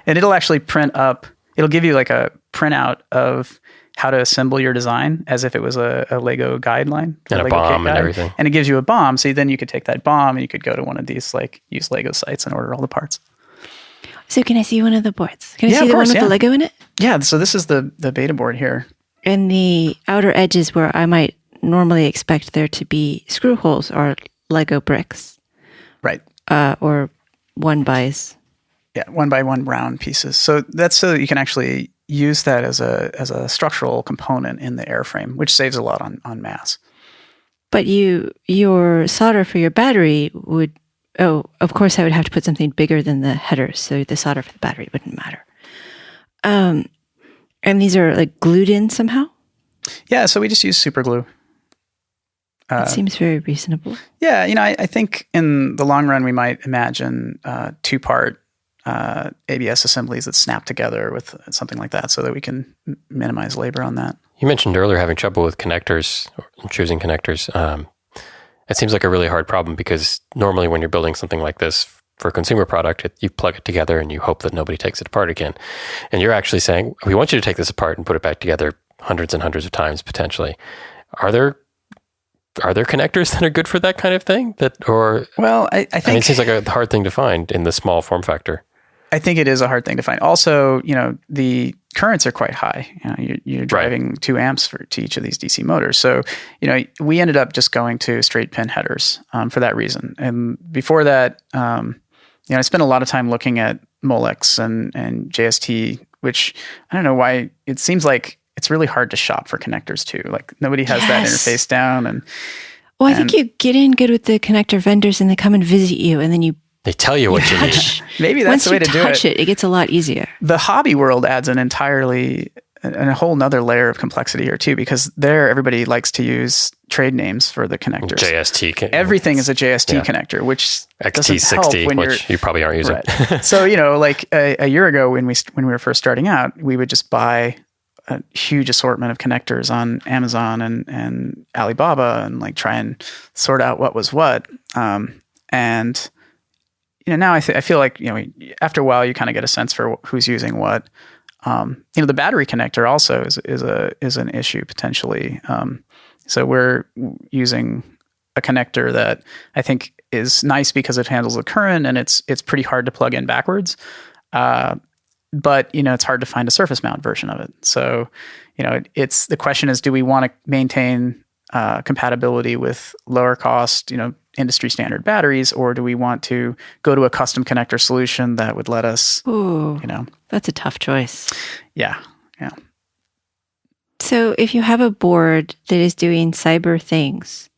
And it'll actually print up. It'll give you like a printout of how to assemble your design as if it was a Lego guideline. And a BOM and everything. And it gives you a BOM. So then you could take that BOM and you could go to one of these like used Lego sites and order all the parts. So can I see one of the boards? Can I see the one with the Lego in it? Yeah. So this is the beta board here. And the outer edges where I might normally expect there to be screw holes are Lego bricks. Right. Or 1x. Yeah, 1x1 round pieces. So that's so that you can actually use that as a structural component in the airframe, which saves a lot on mass. But your solder for your battery would, of course I would have to put something bigger than the headers, so the solder for the battery wouldn't matter. And these are like glued in somehow? Yeah, so we just use super glue. It seems very reasonable. Yeah, I think in the long run we might imagine two-part ABS assemblies that snap together with something like that so that we can minimize labor on that. You mentioned earlier having trouble with connectors, choosing connectors. It seems like a really hard problem because normally when you're building something like this for a consumer product, you plug it together and you hope that nobody takes it apart again. And you're actually saying, we want you to take this apart and put it back together hundreds and hundreds of times potentially. Are there connectors that are good for that kind of thing? Well, I think it seems like a hard thing to find in the small form factor. I think it is a hard thing to find. Also, the currents are quite high. You're driving 2 amps to each of these DC motors. So, we ended up just going to straight pin headers for that reason. And before that, I spent a lot of time looking at Molex and JST, which I don't know why it seems like it's really hard to shop for connectors too. Like nobody has that interface down. Well, I think you get in good with the connector vendors and they come and visit you and then they tell you what you need. Maybe that's the way to do it. Once you touch it, it gets a lot easier. The hobby world adds a whole nother layer of complexity here too, because everybody likes to use trade names for the connectors. JST. Everything is a JST connector, which XT60, which you probably aren't using. Right. So, like a year ago when we were first starting out, we would just buy a huge assortment of connectors on Amazon and Alibaba and like try and sort out what was what. And now I feel like, after a while you kind of get a sense for who's using what. The battery connector also is an issue potentially. So we're using a connector that I think is nice because it handles the current and it's pretty hard to plug in backwards. But it's hard to find a surface mount version of it. So, it's the question is, do we want to maintain compatibility with lower cost, industry standard batteries, or do we want to go to a custom connector solution that would let us, That's a tough choice. Yeah. So if you have a board that is doing cyber things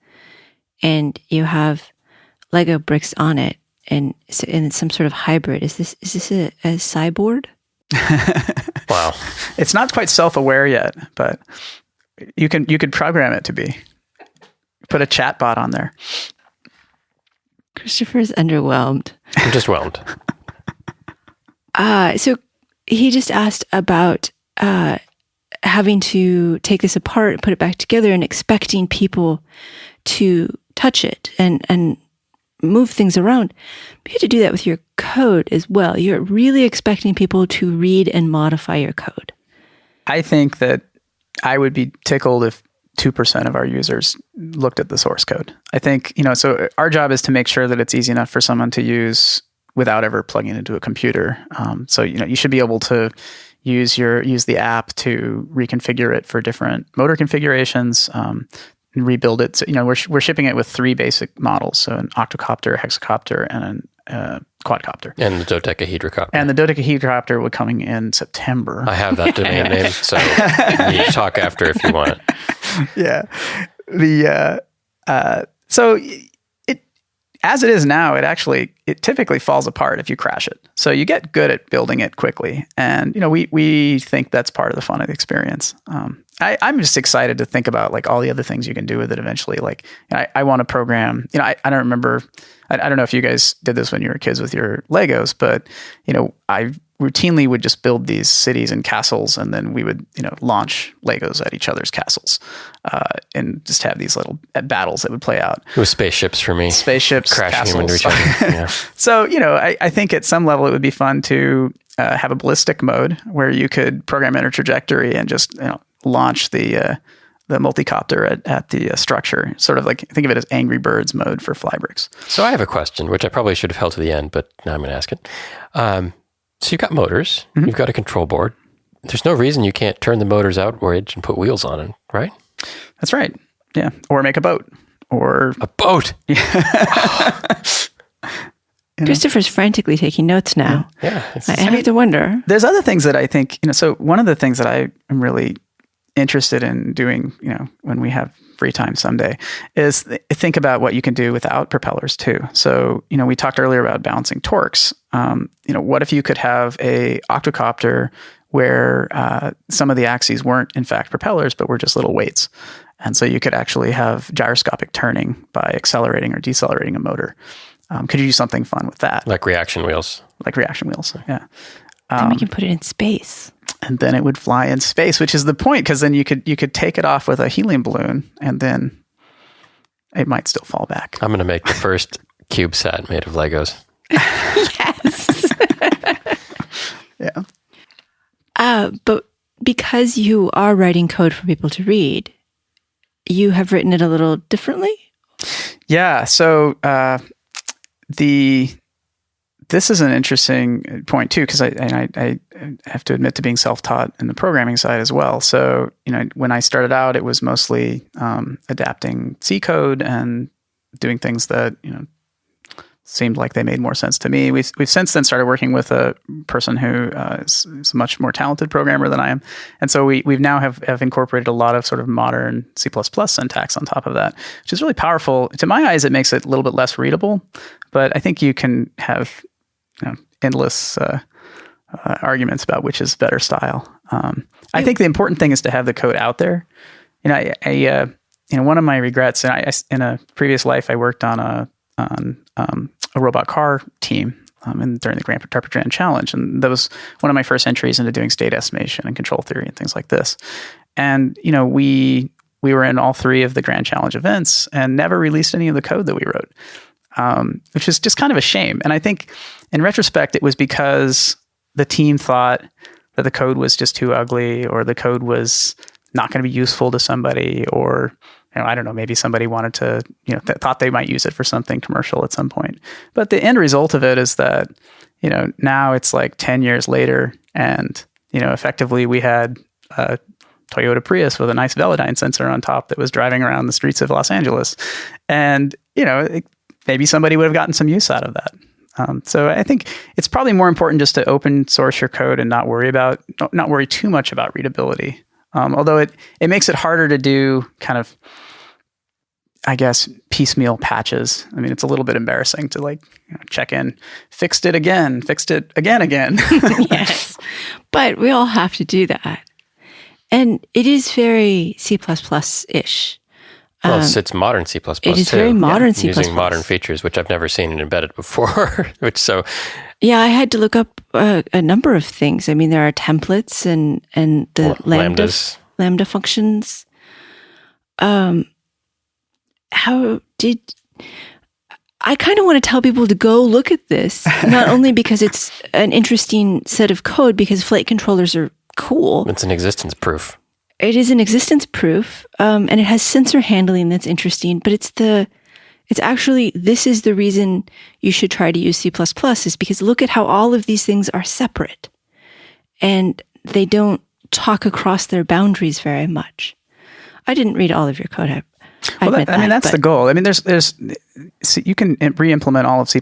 and you have Lego bricks on it and it's some sort of hybrid, is this a cyborg? Wow. It's not quite self-aware yet, but you could program it to be. Put a chat bot on there. Christopher is underwhelmed. I'm just whelmed. So he just asked about having to take this apart and put it back together and expecting people to touch it and move things around. But you have to do that with your code as well. You're really expecting people to read and modify your code. I think that I would be tickled if 2% of our users looked at the source code. I think, so our job is to make sure that it's easy enough for someone to use without ever plugging into a computer. So, you should be able to use the app to reconfigure it for different motor configurations, and rebuild it. So, we're shipping it with 3 basic models. So an octocopter, hexacopter, and a quadcopter. And the dodecahedrocopter. And the dodecahedrocopter will coming in September. I have that domain name, so you talk after if you want. Yeah. So as it is now, it typically falls apart if you crash it. So you get good at building it quickly. And, we think that's part of the fun of the experience. I'm just excited to think about like all the other things you can do with it eventually. Like I want to program, I don't remember, I don't know if you guys did this when you were kids with your Legos, but, I routinely would just build these cities and castles, and then we would, launch Legos at each other's castles, and just have these little battles that would play out. It was spaceships for me. Spaceships, crashing into each other. Yeah. So, I think at some level it would be fun to have a ballistic mode where you could program in a trajectory and just, launch the multicopter at the structure. Sort of like, think of it as Angry Birds mode for Flybrix. So I have a question, which I probably should have held to the end, but now I'm going to ask it. So you've got motors, you've got a control board. There's no reason you can't turn the motors outwards and put wheels on it, right? That's right. Yeah. Or make a boat. Or a boat. Christopher's frantically taking notes now. Yeah. I have to wonder. There's other things that I think, so one of the things that I am really interested in doing, when we have free time someday, is think about what you can do without propellers too. So, we talked earlier about balancing torques. What if you could have a octocopter where some of the axes weren't in fact propellers, but were just little weights? And so you could actually have gyroscopic turning by accelerating or decelerating a motor. Could you do something fun with that? Like reaction wheels. Yeah. Then we can put it in space. And then it would fly in space, which is the point, because then you could take it off with a helium balloon, and then it might still fall back. I'm going to make the first CubeSat made of Legos. Yes. Yeah. But because you are writing code for people to read, you have written it a little differently? Yeah. So this is an interesting point too, because I have to admit to being self-taught in the programming side as well. So, when I started out, it was mostly adapting C code and doing things that, seemed like they made more sense to me. We've since then started working with a person who is a much more talented programmer than I am. And so we've now have incorporated a lot of sort of modern C++ syntax on top of that, which is really powerful. To my eyes, it makes it a little bit less readable, but I think you can have endless arguments about which is better style. I think the important thing is to have the code out there. One of my regrets, and in a previous life, I worked on a robot car team during the Grand Tarpatran Challenge, and that was one of my first entries into doing state estimation and control theory and things like this. And we were in all 3 of the Grand Challenge events and never released any of the code that we wrote. Which is just kind of a shame. And I think in retrospect, it was because the team thought that the code was just too ugly, or the code was not going to be useful to somebody, or, I don't know, maybe somebody wanted to, thought they might use it for something commercial at some point. But the end result of it is that, now it's like 10 years later, and, effectively we had a Toyota Prius with a nice Velodyne sensor on top that was driving around the streets of Los Angeles. And, maybe somebody would have gotten some use out of that. So I think it's probably more important just to open source your code and not worry too much about readability. Although it makes it harder to do kind of, I guess, piecemeal patches. I mean, it's a little bit embarrassing to check in, fixed it again. Yes, but we all have to do that. And it is very C++-ish. Well, it's modern C++ It is too. very modern C++. Using modern features, which I've never seen in embedded before. Yeah, I had to look up a number of things. I mean, there are templates and the lambda functions. I kind of want to tell people to go look at this, not only because it's an interesting set of code, because flight controllers are cool. It's an existence proof. It is an existence proof, and it has sensor handling that's interesting, but it's actually, this is the reason you should try to use C++, is because look at how all of these things are separate, and they don't talk across their boundaries very much. I didn't read all of your code. That's the goal. I mean, you can re-implement all of C++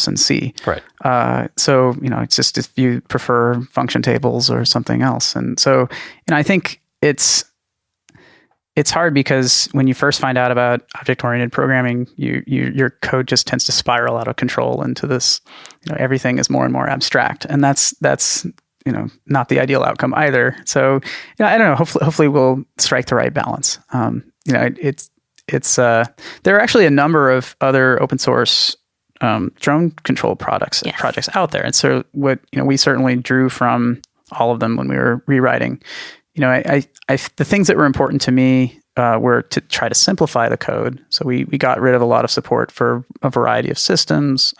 in C. Right. So, it's just if you prefer function tables or something else. And so, I think it's hard because when you first find out about object-oriented programming, your code just tends to spiral out of control into this, everything is more and more abstract. And that's not the ideal outcome either. So, I don't know, hopefully we'll strike the right balance. There are actually a number of other open source drone control projects out there. And so we certainly drew from all of them when we were rewriting. The things that were important to me were to try to simplify the code. So we got rid of a lot of support for a variety of systems.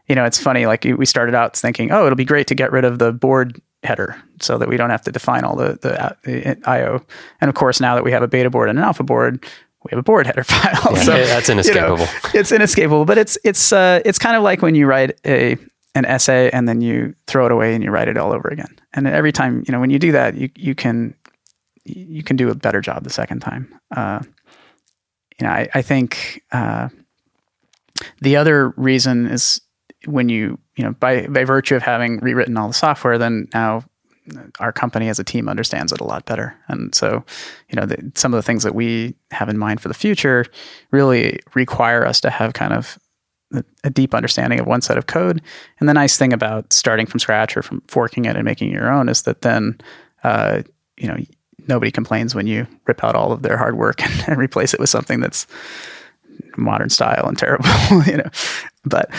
It's funny, like we started out thinking, oh, it'll be great to get rid of the board header so that we don't have to define all the I/O. And of course, now that we have a beta board and an alpha board, we have a board header file. Yeah, so that's inescapable. It's inescapable, but it's kind of like when you write an essay and then you throw it away and you write it all over again. And every time, when you do that, you can do a better job the second time. I think the other reason is when by virtue of having rewritten all the software, then now our company as a team understands it a lot better. And so, some of the things that we have in mind for the future really require us to have kind of a deep understanding of one set of code. And the nice thing about starting from scratch or from forking it and making it your own is that then, nobody complains when you rip out all of their hard work and replace it with something that's modern style and terrible, But,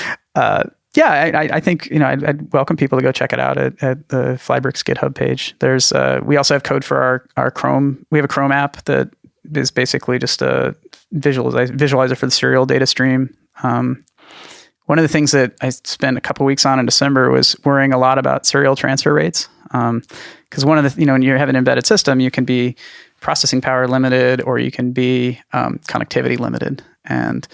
I think, I'd welcome people to go check it out at the Flybrix GitHub page. There's, we also have code for our Chrome. We have a Chrome app that is basically just a visualizer for the serial data stream. One of the things that I spent a couple weeks on in December was worrying a lot about serial transfer rates. Because one of the, when you have an embedded system, you can be processing power limited or you can be connectivity limited. And,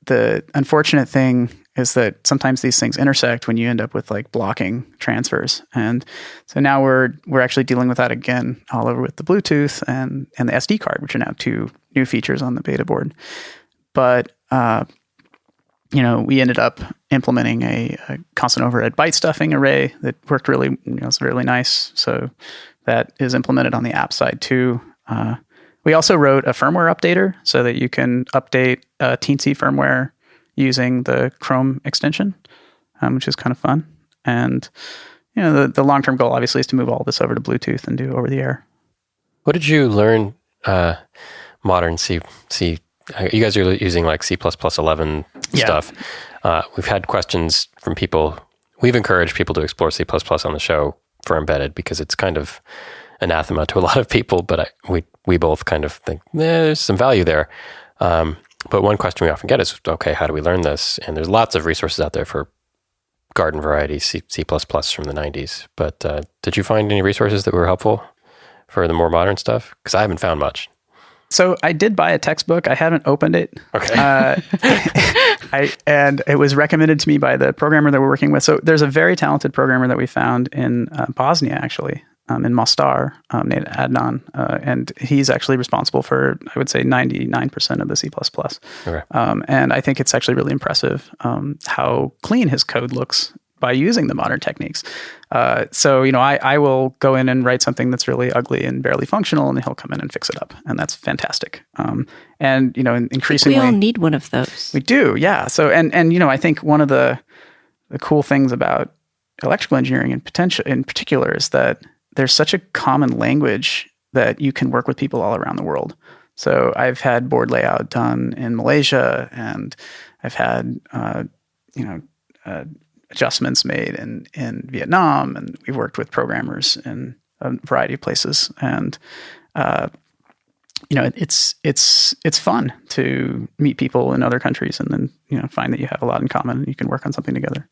the unfortunate thing is that sometimes these things intersect when you end up with like blocking transfers. And so now we're actually dealing with that again all over with the Bluetooth and the SD card, which are now two new features on the beta board. But, we ended up implementing a constant overhead byte stuffing array that worked really, it's really nice. So that is implemented on the app side too. We also wrote a firmware updater so that you can update Teensy firmware using the Chrome extension, which is kind of fun. And the long-term goal obviously is to move all this over to Bluetooth and do over the air. What did you learn modern C? You guys are using like C++ 11 stuff. We've had questions from people. We've encouraged people to explore C++ on the show for embedded because it's kind of anathema to a lot of people, but we both kind of think there's some value there. But one question we often get is, okay, how do we learn this? And there's lots of resources out there for garden variety C++ from the 90s. But did you find any resources that were helpful for the more modern stuff? Because I haven't found much. So I did buy a textbook. I haven't opened it. Okay. And it was recommended to me by the programmer that we're working with. So there's a very talented programmer that we found in Bosnia, actually, in Mostar, named Adnan. And he's actually responsible for, I would say, 99% of the C++. Okay. And I think it's actually really impressive how clean his code looks by using the modern techniques. So, I will go in and write something that's really ugly and barely functional, and he'll come in and fix it up. And that's fantastic. And, increasingly... We all need one of those. We do, yeah. So, and I think one of the cool things about electrical engineering in particular is that there's such a common language that you can work with people all around the world. So I've had board layout done in Malaysia, and I've had adjustments made in Vietnam, and we've worked with programmers in a variety of places. And it's fun to meet people in other countries, and then find that you have a lot in common and you can work on something together.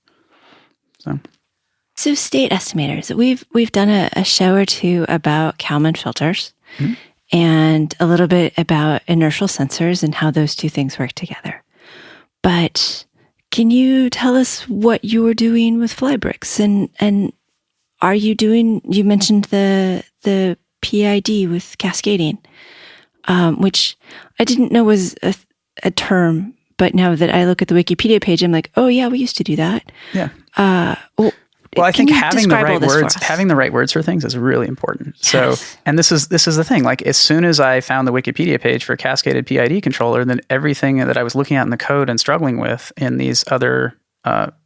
So state estimators, we've done a show or two about Kalman filters. Mm-hmm. And a little bit about inertial sensors and how those two things work together. But can you tell us what you were doing with Flybrix? And are you doing, you mentioned the PID with cascading, which I didn't know was a term, but now that I look at the Wikipedia page, I'm like, oh yeah, we used to do that. Yeah. Well, I think having the right words for things is really important. Yes. So, and this is the thing. Like, as soon as I found the Wikipedia page for Cascaded PID controller, then everything that I was looking at in the code and struggling with in these other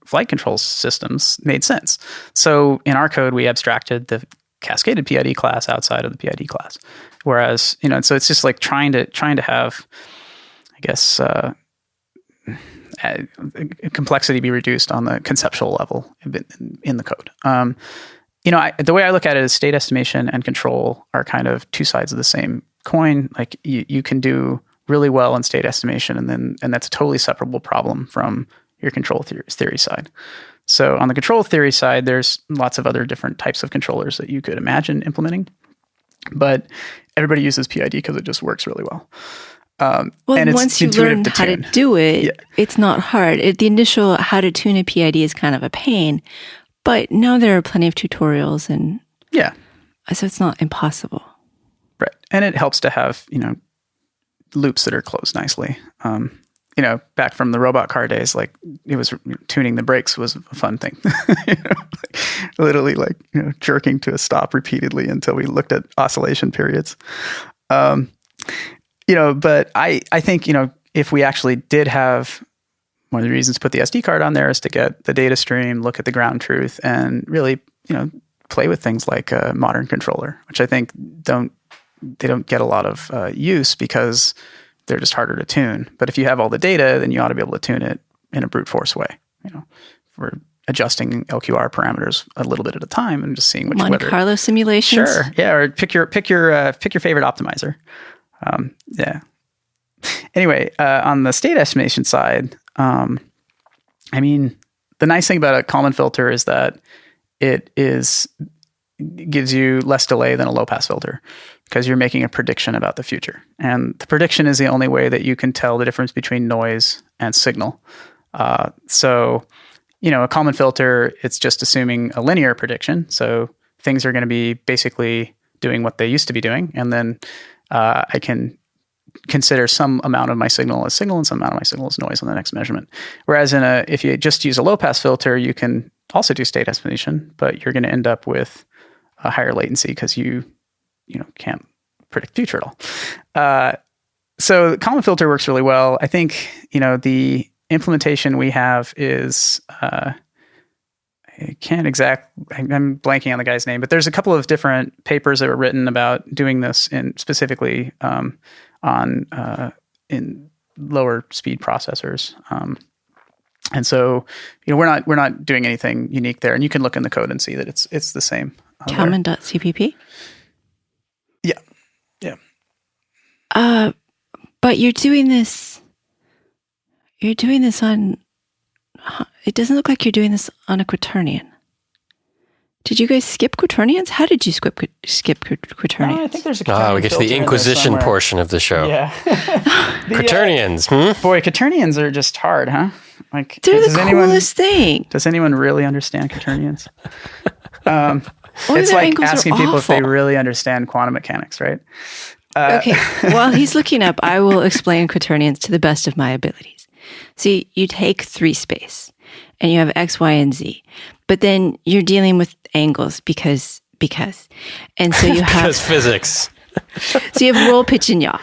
flight control systems made sense. So, in our code, we abstracted the Cascaded PID class outside of the PID class. Whereas, so it's just like trying to have, I guess, complexity be reduced on the conceptual level in the code. The way I look at it is state estimation and control are kind of two sides of the same coin. Like you can do really well in state estimation, and that's a totally separable problem from your control theory side. So on the control theory side, there's lots of other different types of controllers that you could imagine implementing, but everybody uses PID because it just works really well. And once you learn how to do it, it's not hard. The initial how to tune a PID is kind of a pain, but now there are plenty of tutorials, and so it's not impossible. Right, and it helps to have loops that are closed nicely. Back from the robot car days, like it was tuning the brakes was a fun thing. Literally, jerking to a stop repeatedly until we looked at oscillation periods. But I think, if we actually did have, one of the reasons to put the SD card on there is to get the data stream, look at the ground truth, and really, play with things like a modern controller, which I think don't get a lot of use because they're just harder to tune. But if you have all the data, then you ought to be able to tune it in a brute force way, for adjusting LQR parameters a little bit at a time and just seeing which Monte Carlo simulations. Sure, yeah, or pick your favorite optimizer. Anyway, on the state estimation side, the nice thing about a Kalman filter is that it gives you less delay than a low pass filter because you're making a prediction about the future. And the prediction is the only way that you can tell the difference between noise and signal. So, a Kalman filter, it's just assuming a linear prediction. So things are going to be basically doing what they used to be doing. And then I can consider some amount of my signal as signal and some amount of my signal as noise on the next measurement. Whereas if you just use a low pass filter, you can also do state estimation, but you're going to end up with a higher latency because you can't predict future at all. So the Kalman filter works really well. I think, the implementation we have is, I'm blanking on the guy's name, but there's a couple of different papers that were written about doing this specifically in lower speed processors. And so, we're not doing anything unique there, and you can look in the code and see that it's the same. Kalman.cpp? Yeah. But you're doing this on, it doesn't look like you're doing this on a quaternion. Did you guys skip quaternions? How did you skip quaternions? I think there's a we get to the Inquisition portion of the show. Yeah. Quaternions, Boy, quaternions are just hard, huh? Like, they're the coolest thing. Does anyone really understand quaternions? It's like asking people if they really understand quantum mechanics, right? Okay. While he's looking up, I will explain quaternions to the best of my abilities. So you take 3 space, and you have X, Y, and Z. But then you're dealing with angles because. And so you have... because physics. So you have roll, pitch, and yaw.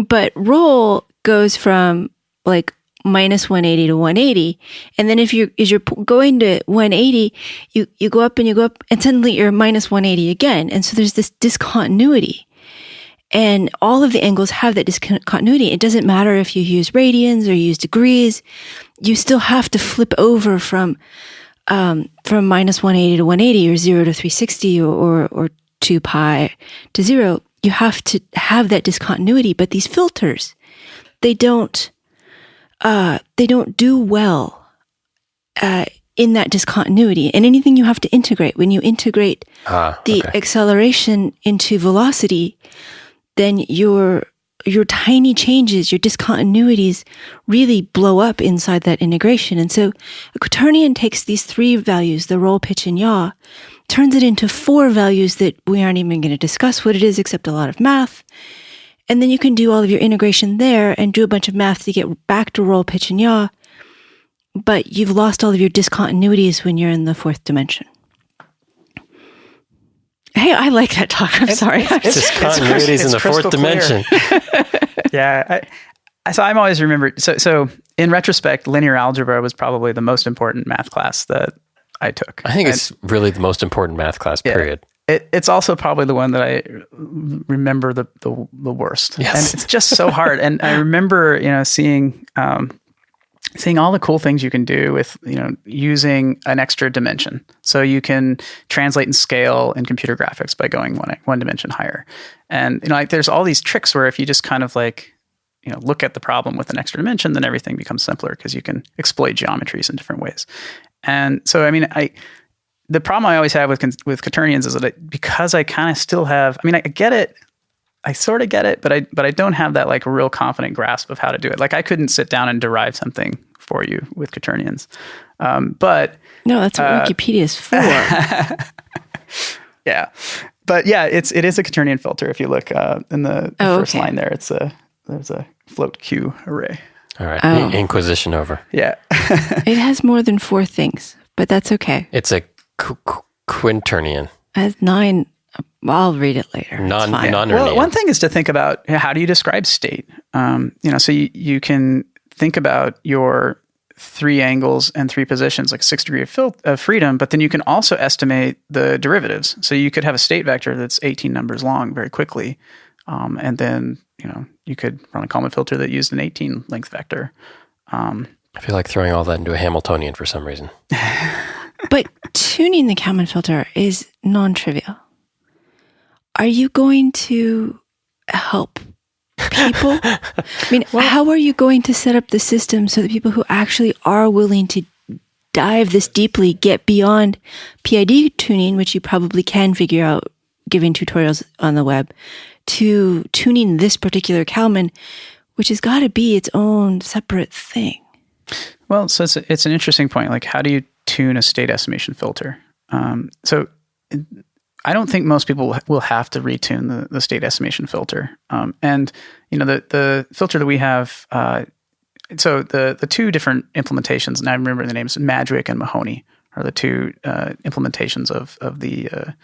But roll goes from like minus 180 to 180. And then as you're going to 180, you go up, and suddenly you're minus 180 again. And so there's this discontinuity. And all of the angles have that discontinuity. It doesn't matter if you use radians or use degrees. You still have to flip over from minus 180 to 180 or 0 to 360 or 2 pi to 0. You have to have that discontinuity. But these filters, they don't do well in that discontinuity. And anything you have to integrate, when you integrate the acceleration into velocity, then your tiny changes, your discontinuities really blow up inside that integration. And so a quaternion takes these 3 values, the roll, pitch, and yaw, turns it into 4 values that we aren't even going to discuss what it is except a lot of math. And then you can do all of your integration there and do a bunch of math to get back to roll, pitch, and yaw. But you've lost all of your discontinuities when you're in the 4th dimension. Hey, I like that talk. I'm sorry. It's continuities in the 4th dimension. Yeah. So I'm always remembered. So in retrospect, linear algebra was probably the most important math class that I took. I think it's really the most important math class, period. It's also probably the one that I remember the worst. Yes. And it's just so hard. And I remember, seeing all the cool things you can do with, using an extra dimension. So you can translate and scale in computer graphics by going one dimension higher. And, there's all these tricks where if you just kind of look at the problem with an extra dimension, then everything becomes simpler because you can exploit geometries in different ways. And so, the problem I always have with quaternions is that because I kind of still have, I get it. I sort of get it, but I don't have that real confident grasp of how to do it. I couldn't sit down and derive something for you with quaternions. But no, that's what Wikipedia is for. Yeah, but yeah, it is a quaternion filter. If you look in the first line there, there's a float Q array. All right, Inquisition over. Yeah, it has more than 4 things, but that's okay. It's a quinternion. It has 9. I'll read it later. Well, one thing is to think about how do you describe state? So you can think about your 3 angles and 3 positions, like 6 degree of freedom, but then you can also estimate the derivatives. So you could have a state vector that's 18 numbers long very quickly, and then you could run a Kalman filter that used an 18 length vector. I feel like throwing all that into a Hamiltonian for some reason. But tuning the Kalman filter is non-trivial. Are you going to help people? How are you going to set up the system so that people who actually are willing to dive this deeply get beyond PID tuning, which you probably can figure out given tutorials on the web, to tuning this particular Kalman, which has got to be its own separate thing? Well, so it's an interesting point. How do you tune a state estimation filter? So I don't think most people will have to retune the state estimation filter. And the filter that we have, so the 2 different implementations, and I remember the names, Madgwick and Mahoney, are the 2 implementations of the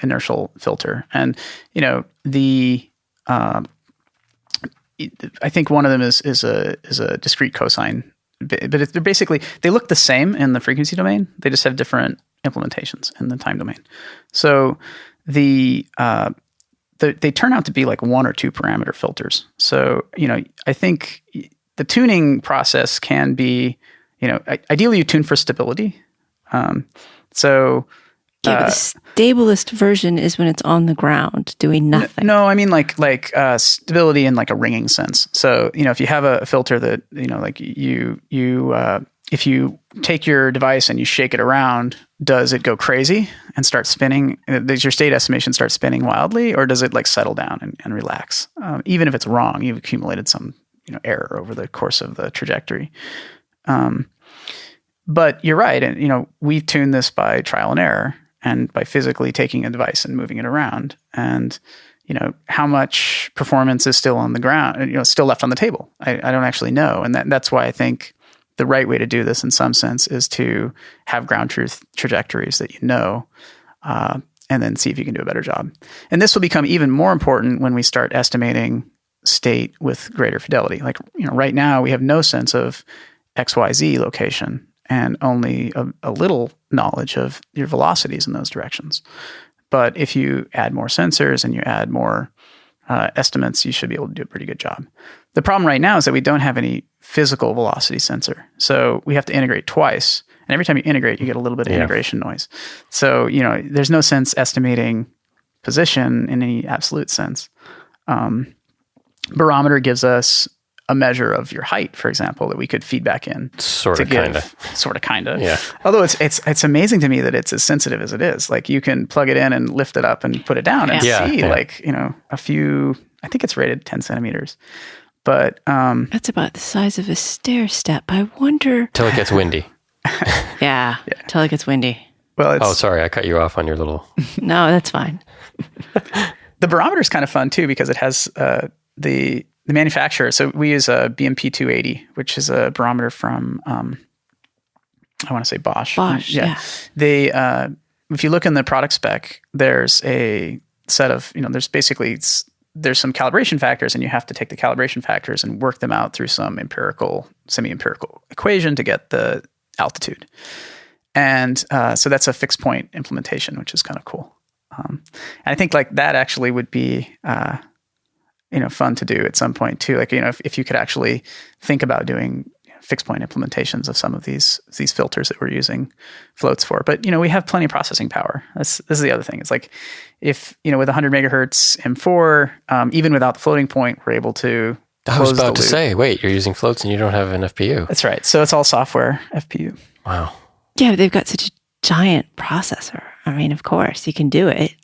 inertial filter. And I think one of them is a discrete cosine, but they're basically, they look the same in the frequency domain. They just have different implementations in the time domain. So they turn out to be 1 or 2 parameter filters. So, I think the tuning process can be, ideally you tune for stability. Yeah, but the stablest version is when it's on the ground doing nothing. No, I mean stability in a ringing sense. So, if you have a filter that, if you take your device and you shake it around, does it go crazy and start spinning? Does your state estimation start spinning wildly, or does it settle down and relax? Even if it's wrong, you've accumulated some error over the course of the trajectory. But you're right, and we tune this by trial and error and by physically taking a device and moving it around, and how much performance is still on the ground, still left on the table. I don't actually know, and that's why I think the right way to do this in some sense is to have ground truth trajectories that and then see if you can do a better job. And this will become even more important when we start estimating state with greater fidelity. Right now we have no sense of XYZ location and only a little knowledge of your velocities in those directions. But if you add more sensors and you add more estimates, you should be able to do a pretty good job. The problem right now is that we don't have any physical velocity sensor. So we have to integrate twice. And every time you integrate, you get a little bit of integration noise. So, there's no sense estimating position in any absolute sense. Barometer gives us a measure of your height, for example, that we could feed back in. Sort of, kind of. Yeah. Although it's amazing to me that it's as sensitive as it is. Like you can plug it in and lift it up and put it down and see a few, I think it's rated 10 centimeters. But that's about the size of a stair step. I wonder. Till it gets windy. Yeah, till it gets windy. Well, sorry, I cut you off on your little. No, that's fine. The barometer is kind of fun too because it has the manufacturer. So we use a BMP 280, which is a barometer from I want to say Bosch. Bosch, yeah. They if you look in the product spec, there's a set of there's some calibration factors, and you have to take the calibration factors and work them out through some semi-empirical equation to get the altitude. And so that's a fixed point implementation, which is kind of cool. And I think like that actually would be, fun to do at some point too. Like, if you could actually think about doing fixed point implementations of some of these filters that we're using floats for. But, we have plenty of processing power. This is the other thing. It's like if, with 100 megahertz M4, even without the floating point, we're able to I was about to say, wait, you're using floats and you don't have an FPU. That's right. So it's all software FPU. Wow. Yeah, they've got such a giant processor. I mean, of course, you can do it.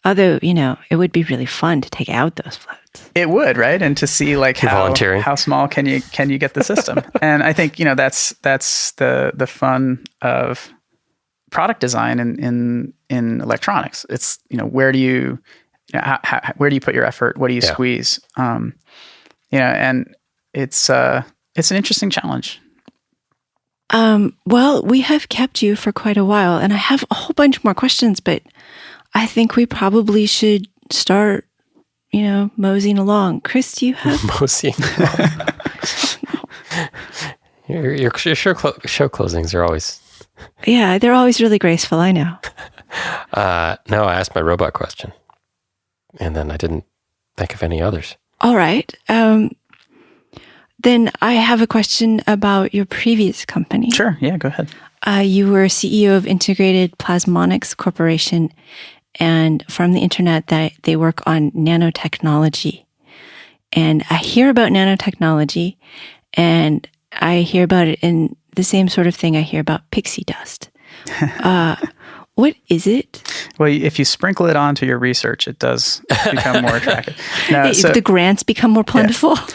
Although, it would be really fun to take out those floats. It would, right? And to see like how small can you get the system? And I think, that's the fun of product design in electronics. It's, where do you put your effort? What do you squeeze? And it's an interesting challenge. Well, we have kept you for quite a while, and I have a whole bunch more questions, but I think we probably should start, moseying along. Chris, do you have... Moseying along. Your show closings are always... Yeah, they're always really graceful, I know. No, I asked my robot question, and then I didn't think of any others. All right. Then I have a question about your previous company. Sure. Yeah, go ahead. You were CEO of Integrated Plasmonics Corporation, and from the internet that they work on nanotechnology. And I hear about nanotechnology, and I hear about it in the same sort of thing I hear about pixie dust. What is it? Well, if you sprinkle it onto your research, it does become more attractive. The grants become more plentiful. Yeah.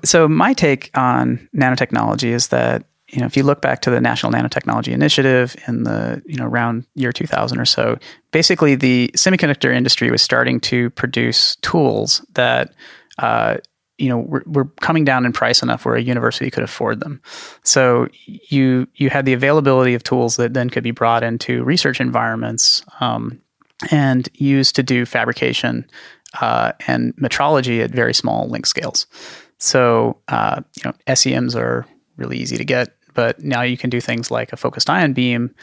So my take on nanotechnology is that, if you look back to the National Nanotechnology Initiative in the, around year 2000 or so, basically the semiconductor industry was starting to produce tools that, were coming down in price enough where a university could afford them. So you had the availability of tools that then could be brought into research environments and used to do fabrication and metrology at very small link scales. So, SEMs are really easy to get, but now you can do things like a focused ion beam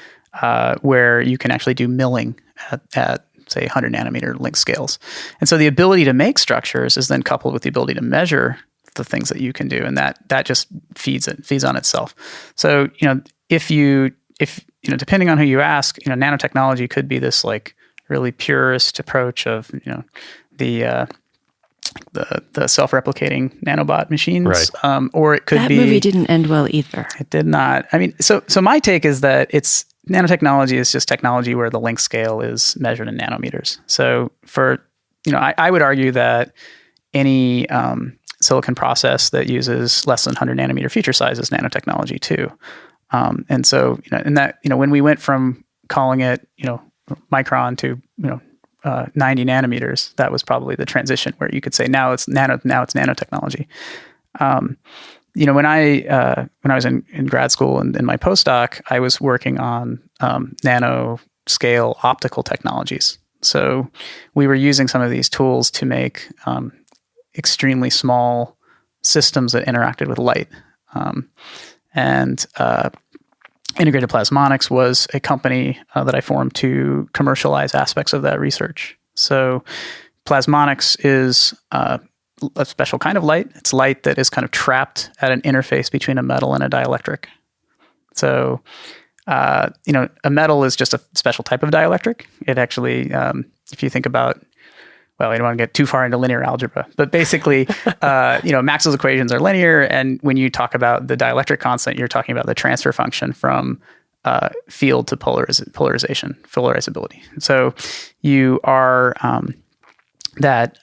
where you can actually do milling at say 100 nanometer link scales. And so the ability to make structures is then coupled with the ability to measure the things that you can do. And that just feeds on itself. So, if depending on who you ask, nanotechnology could be this like really purist approach of, the self-replicating nanobot machines, right. Or it could be... That movie didn't end well either. It did not. I mean, so my take is that nanotechnology is just technology where the link scale is measured in nanometers. So I would argue that any silicon process that uses less than 100 nanometer feature size is nanotechnology too. And so, when we went from calling it, micron to, 90 nanometers, that was probably the transition where you could say now it's nanotechnology. When I was in grad school and in my postdoc, I was working on nanoscale optical technologies. So we were using some of these tools to make extremely small systems that interacted with light. Integrated Plasmonics was a company that I formed to commercialize aspects of that research. So plasmonics is a special kind of light. It's light that is kind of trapped at an interface between a metal and a dielectric. So, a metal is just a special type of dielectric. It actually, if you think about, well, I don't want to get too far into linear algebra, but basically, Maxwell's equations are linear. And when you talk about the dielectric constant, you're talking about the transfer function from field to polarizability. So you are, that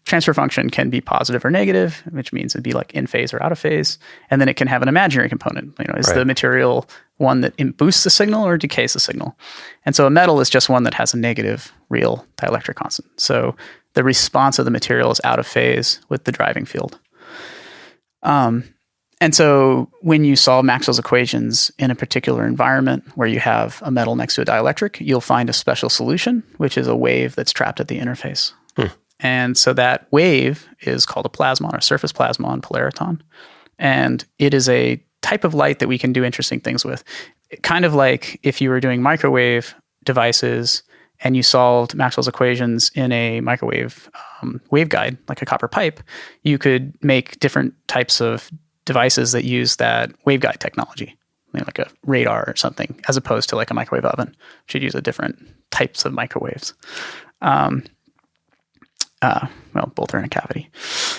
transfer function can be positive or negative, which means it'd be like in phase or out of phase. And then it can have an imaginary component. Is the material one that boosts the signal or decays the signal? And so a metal is just one that has a negative real dielectric constant. So the response of the material is out of phase with the driving field. And so when you solve Maxwell's equations in a particular environment where you have a metal next to a dielectric, you'll find a special solution, which is a wave that's trapped at the interface. And so that wave is called a plasmon, or surface plasmon polariton. And it is a type of light that we can do interesting things with. Kind of like if you were doing microwave devices and you solved Maxwell's equations in a microwave waveguide, like a copper pipe, you could make different types of devices that use that waveguide technology, like a radar or something, as opposed to like a microwave oven, which would use a different types of microwaves. Both are in a cavity.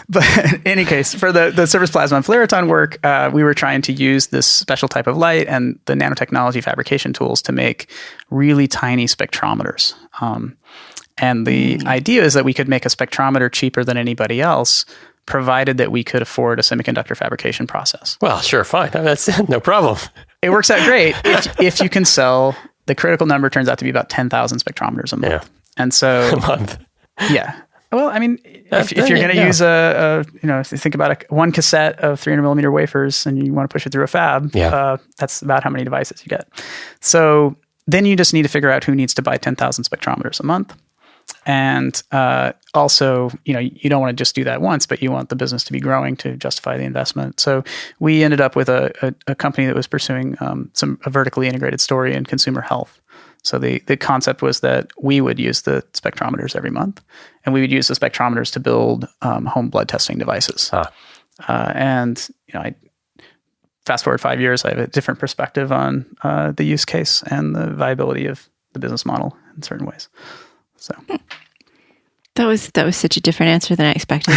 But in any case, for the surface plasmon polariton work, we were trying to use this special type of light and the nanotechnology fabrication tools to make really tiny spectrometers. And the idea is that we could make a spectrometer cheaper than anybody else, provided that we could afford a semiconductor fabrication process. Well, sure, fine. That's no problem. It works out great if you can sell. The critical number turns out to be about 10,000 spectrometers a month. Yeah. And so a month. Yeah. Well, I mean, if you're going to use if you think about one cassette of 300 millimeter wafers and you want to push it through a fab, that's about how many devices you get. So then you just need to figure out who needs to buy 10,000 spectrometers a month. And also, you don't want to just do that once, but you want the business to be growing to justify the investment. So we ended up with a company that was pursuing a vertically integrated story in consumer health. So the concept was that we would use the spectrometers every month, and we would use the spectrometers to build home blood testing devices. I fast forward 5 years, I have a different perspective on the use case and the viability of the business model in certain ways. So that was such a different answer than I expected.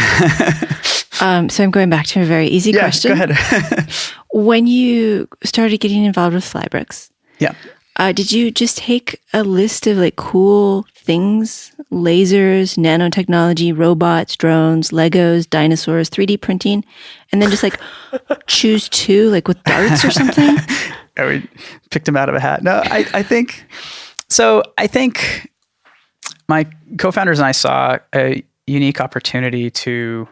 So I'm going back to a very easy question. Go ahead. When you started getting involved with Flybrix, did you just take a list of like cool things, lasers, nanotechnology, robots, drones, Legos, dinosaurs, 3D printing, and then just like choose two, like with darts or something? We picked them out of a hat. No, I think my co-founders and I saw a unique opportunity to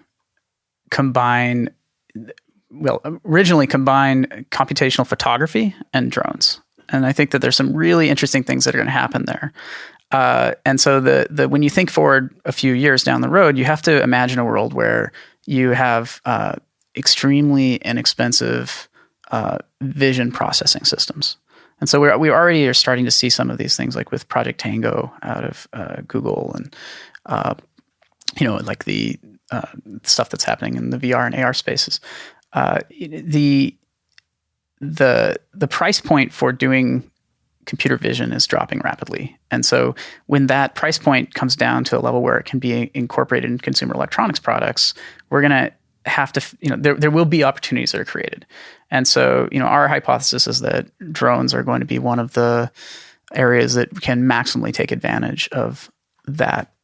originally combine computational photography and drones. And I think that there's some really interesting things that are going to happen there. And so when you think forward a few years down the road, you have to imagine a world where you have extremely inexpensive vision processing systems. And so we already are starting to see some of these things, like with Project Tango out of Google, and like the stuff that's happening in the VR and AR spaces. The price point for doing computer vision is dropping rapidly. And so when that price point comes down to a level where it can be incorporated in consumer electronics products, we're going to have to, there will be opportunities that are created. And so, our hypothesis is that drones are going to be one of the areas that can maximally take advantage of that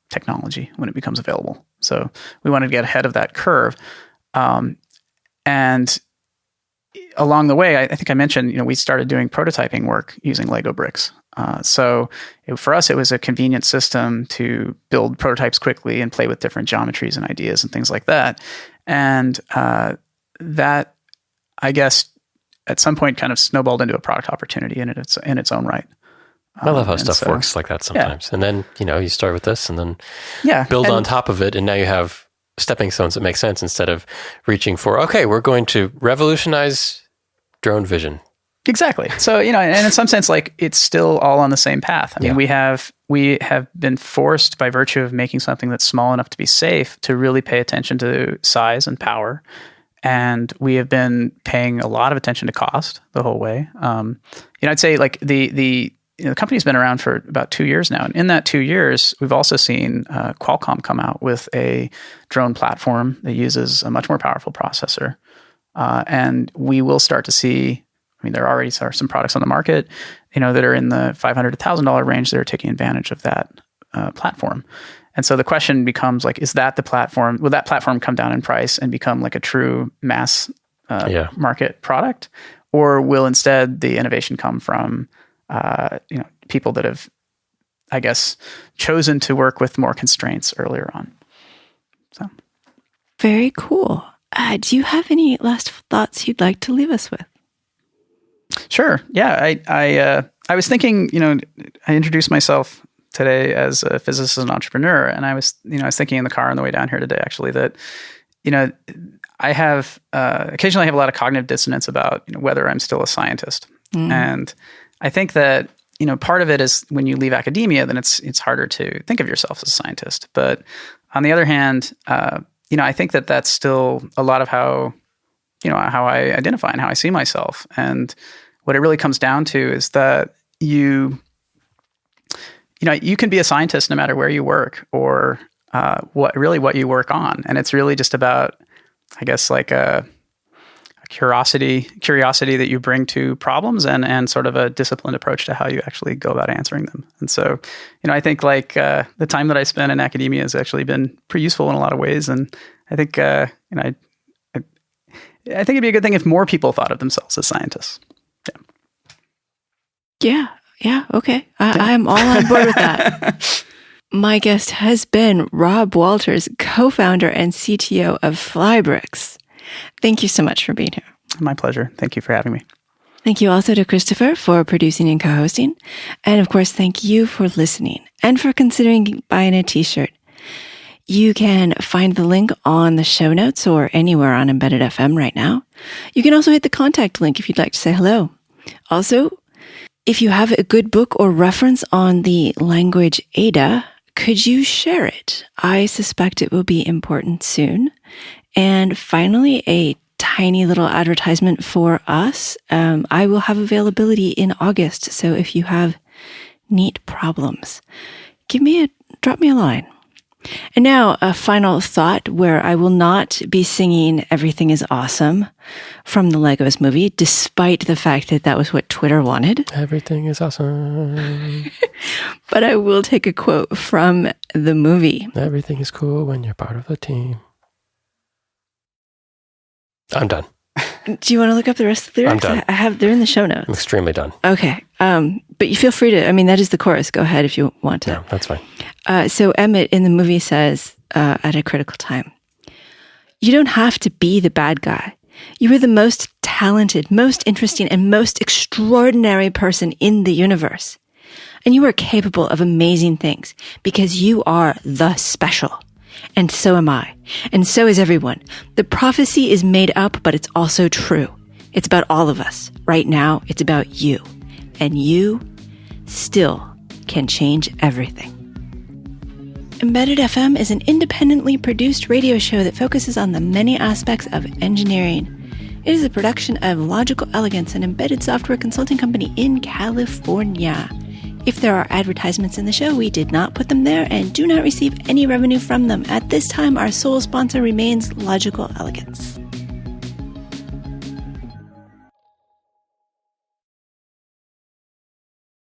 technology when it becomes available. So we wanted to get ahead of that curve. And along the way, I think I mentioned, we started doing prototyping work using Lego bricks. For us, it was a convenient system to build prototypes quickly and play with different geometries and ideas and things like that. And that, I guess, at some point kind of snowballed into a product opportunity in its own right. I love how stuff works like that sometimes. Yeah. And then, you start with this and then build on top of it. And now you have stepping stones that make sense instead of reaching for, okay, we're going to revolutionize drone vision. Exactly. So, and in some sense, like it's still all on the same path. I mean, we have been forced by virtue of making something that's small enough to be safe to really pay attention to size and power. And we have been paying a lot of attention to cost the whole way. I'd say like the company's been around for about 2 years now. And in that 2 years, we've also seen Qualcomm come out with a drone platform that uses a much more powerful processor. And we will start to see, there already are some products on the market, that are in the $500 to $1,000 range that are taking advantage of that platform. And so the question becomes like, is that the platform? Will that platform come down in price and become like a true mass market product? Or will instead the innovation come from people that have, I guess, chosen to work with more constraints earlier on? So, very cool. Do you have any last thoughts you'd like to leave us with? Sure. Yeah, I was thinking. I introduced myself today as a physicist and entrepreneur, and I was thinking in the car on the way down here today, actually, that I have occasionally have a lot of cognitive dissonance about whether I'm still a scientist, and I think that part of it is when you leave academia, then it's harder to think of yourself as a scientist. But on the other hand, I think that that's still a lot of how I identify and how I see myself. And what it really comes down to is that you can be a scientist no matter where you work or what you work on. And it's really just about, I guess, like a curiosity that you bring to problems and sort of a disciplined approach to how you actually go about answering them. And so, I think like the time that I spent in academia has actually been pretty useful in a lot of ways. And I think, I think it'd be a good thing if more people thought of themselves as scientists. Yeah. Okay. I'm all on board with that. My guest has been Robb Walters, co-founder and CTO of Flybrix. Thank you so much for being here. My pleasure. Thank you for having me. Thank you also to Christopher for producing and co-hosting. And of course, thank you for listening and for considering buying a t-shirt. You can find the link on the show notes or anywhere on Embedded FM right now. You can also hit the contact link if you'd like to say hello. Also, if you have a good book or reference on the language Ada, could you share it? I suspect it will be important soon. And finally, a tiny little advertisement for us. I will have availability in August. So if you have neat problems, drop me a line. And now a final thought where I will not be singing Everything is Awesome from the Legos movie, despite the fact that that was what Twitter wanted. Everything is awesome. But I will take a quote from the movie. Everything is cool when you're part of a team. I'm done. Do you want to look up the rest of the lyrics? I'm done. They're in the show notes. I'm extremely done. Okay. But you feel free to, that is the chorus. Go ahead if you want to. No, that's fine. So Emmett in the movie says, at a critical time, you don't have to be the bad guy. You are the most talented, most interesting, and most extraordinary person in the universe. And you are capable of amazing things because you are the special. And so am I. And so is everyone. The prophecy is made up, but it's also true. It's about all of us. Right now, it's about you. And you still can change everything. Embedded FM is an independently produced radio show that focuses on the many aspects of engineering. It is a production of Logical Elegance, an embedded software consulting company in California. If there are advertisements in the show, we did not put them there and do not receive any revenue from them. At this time, our sole sponsor remains Logical Elegance.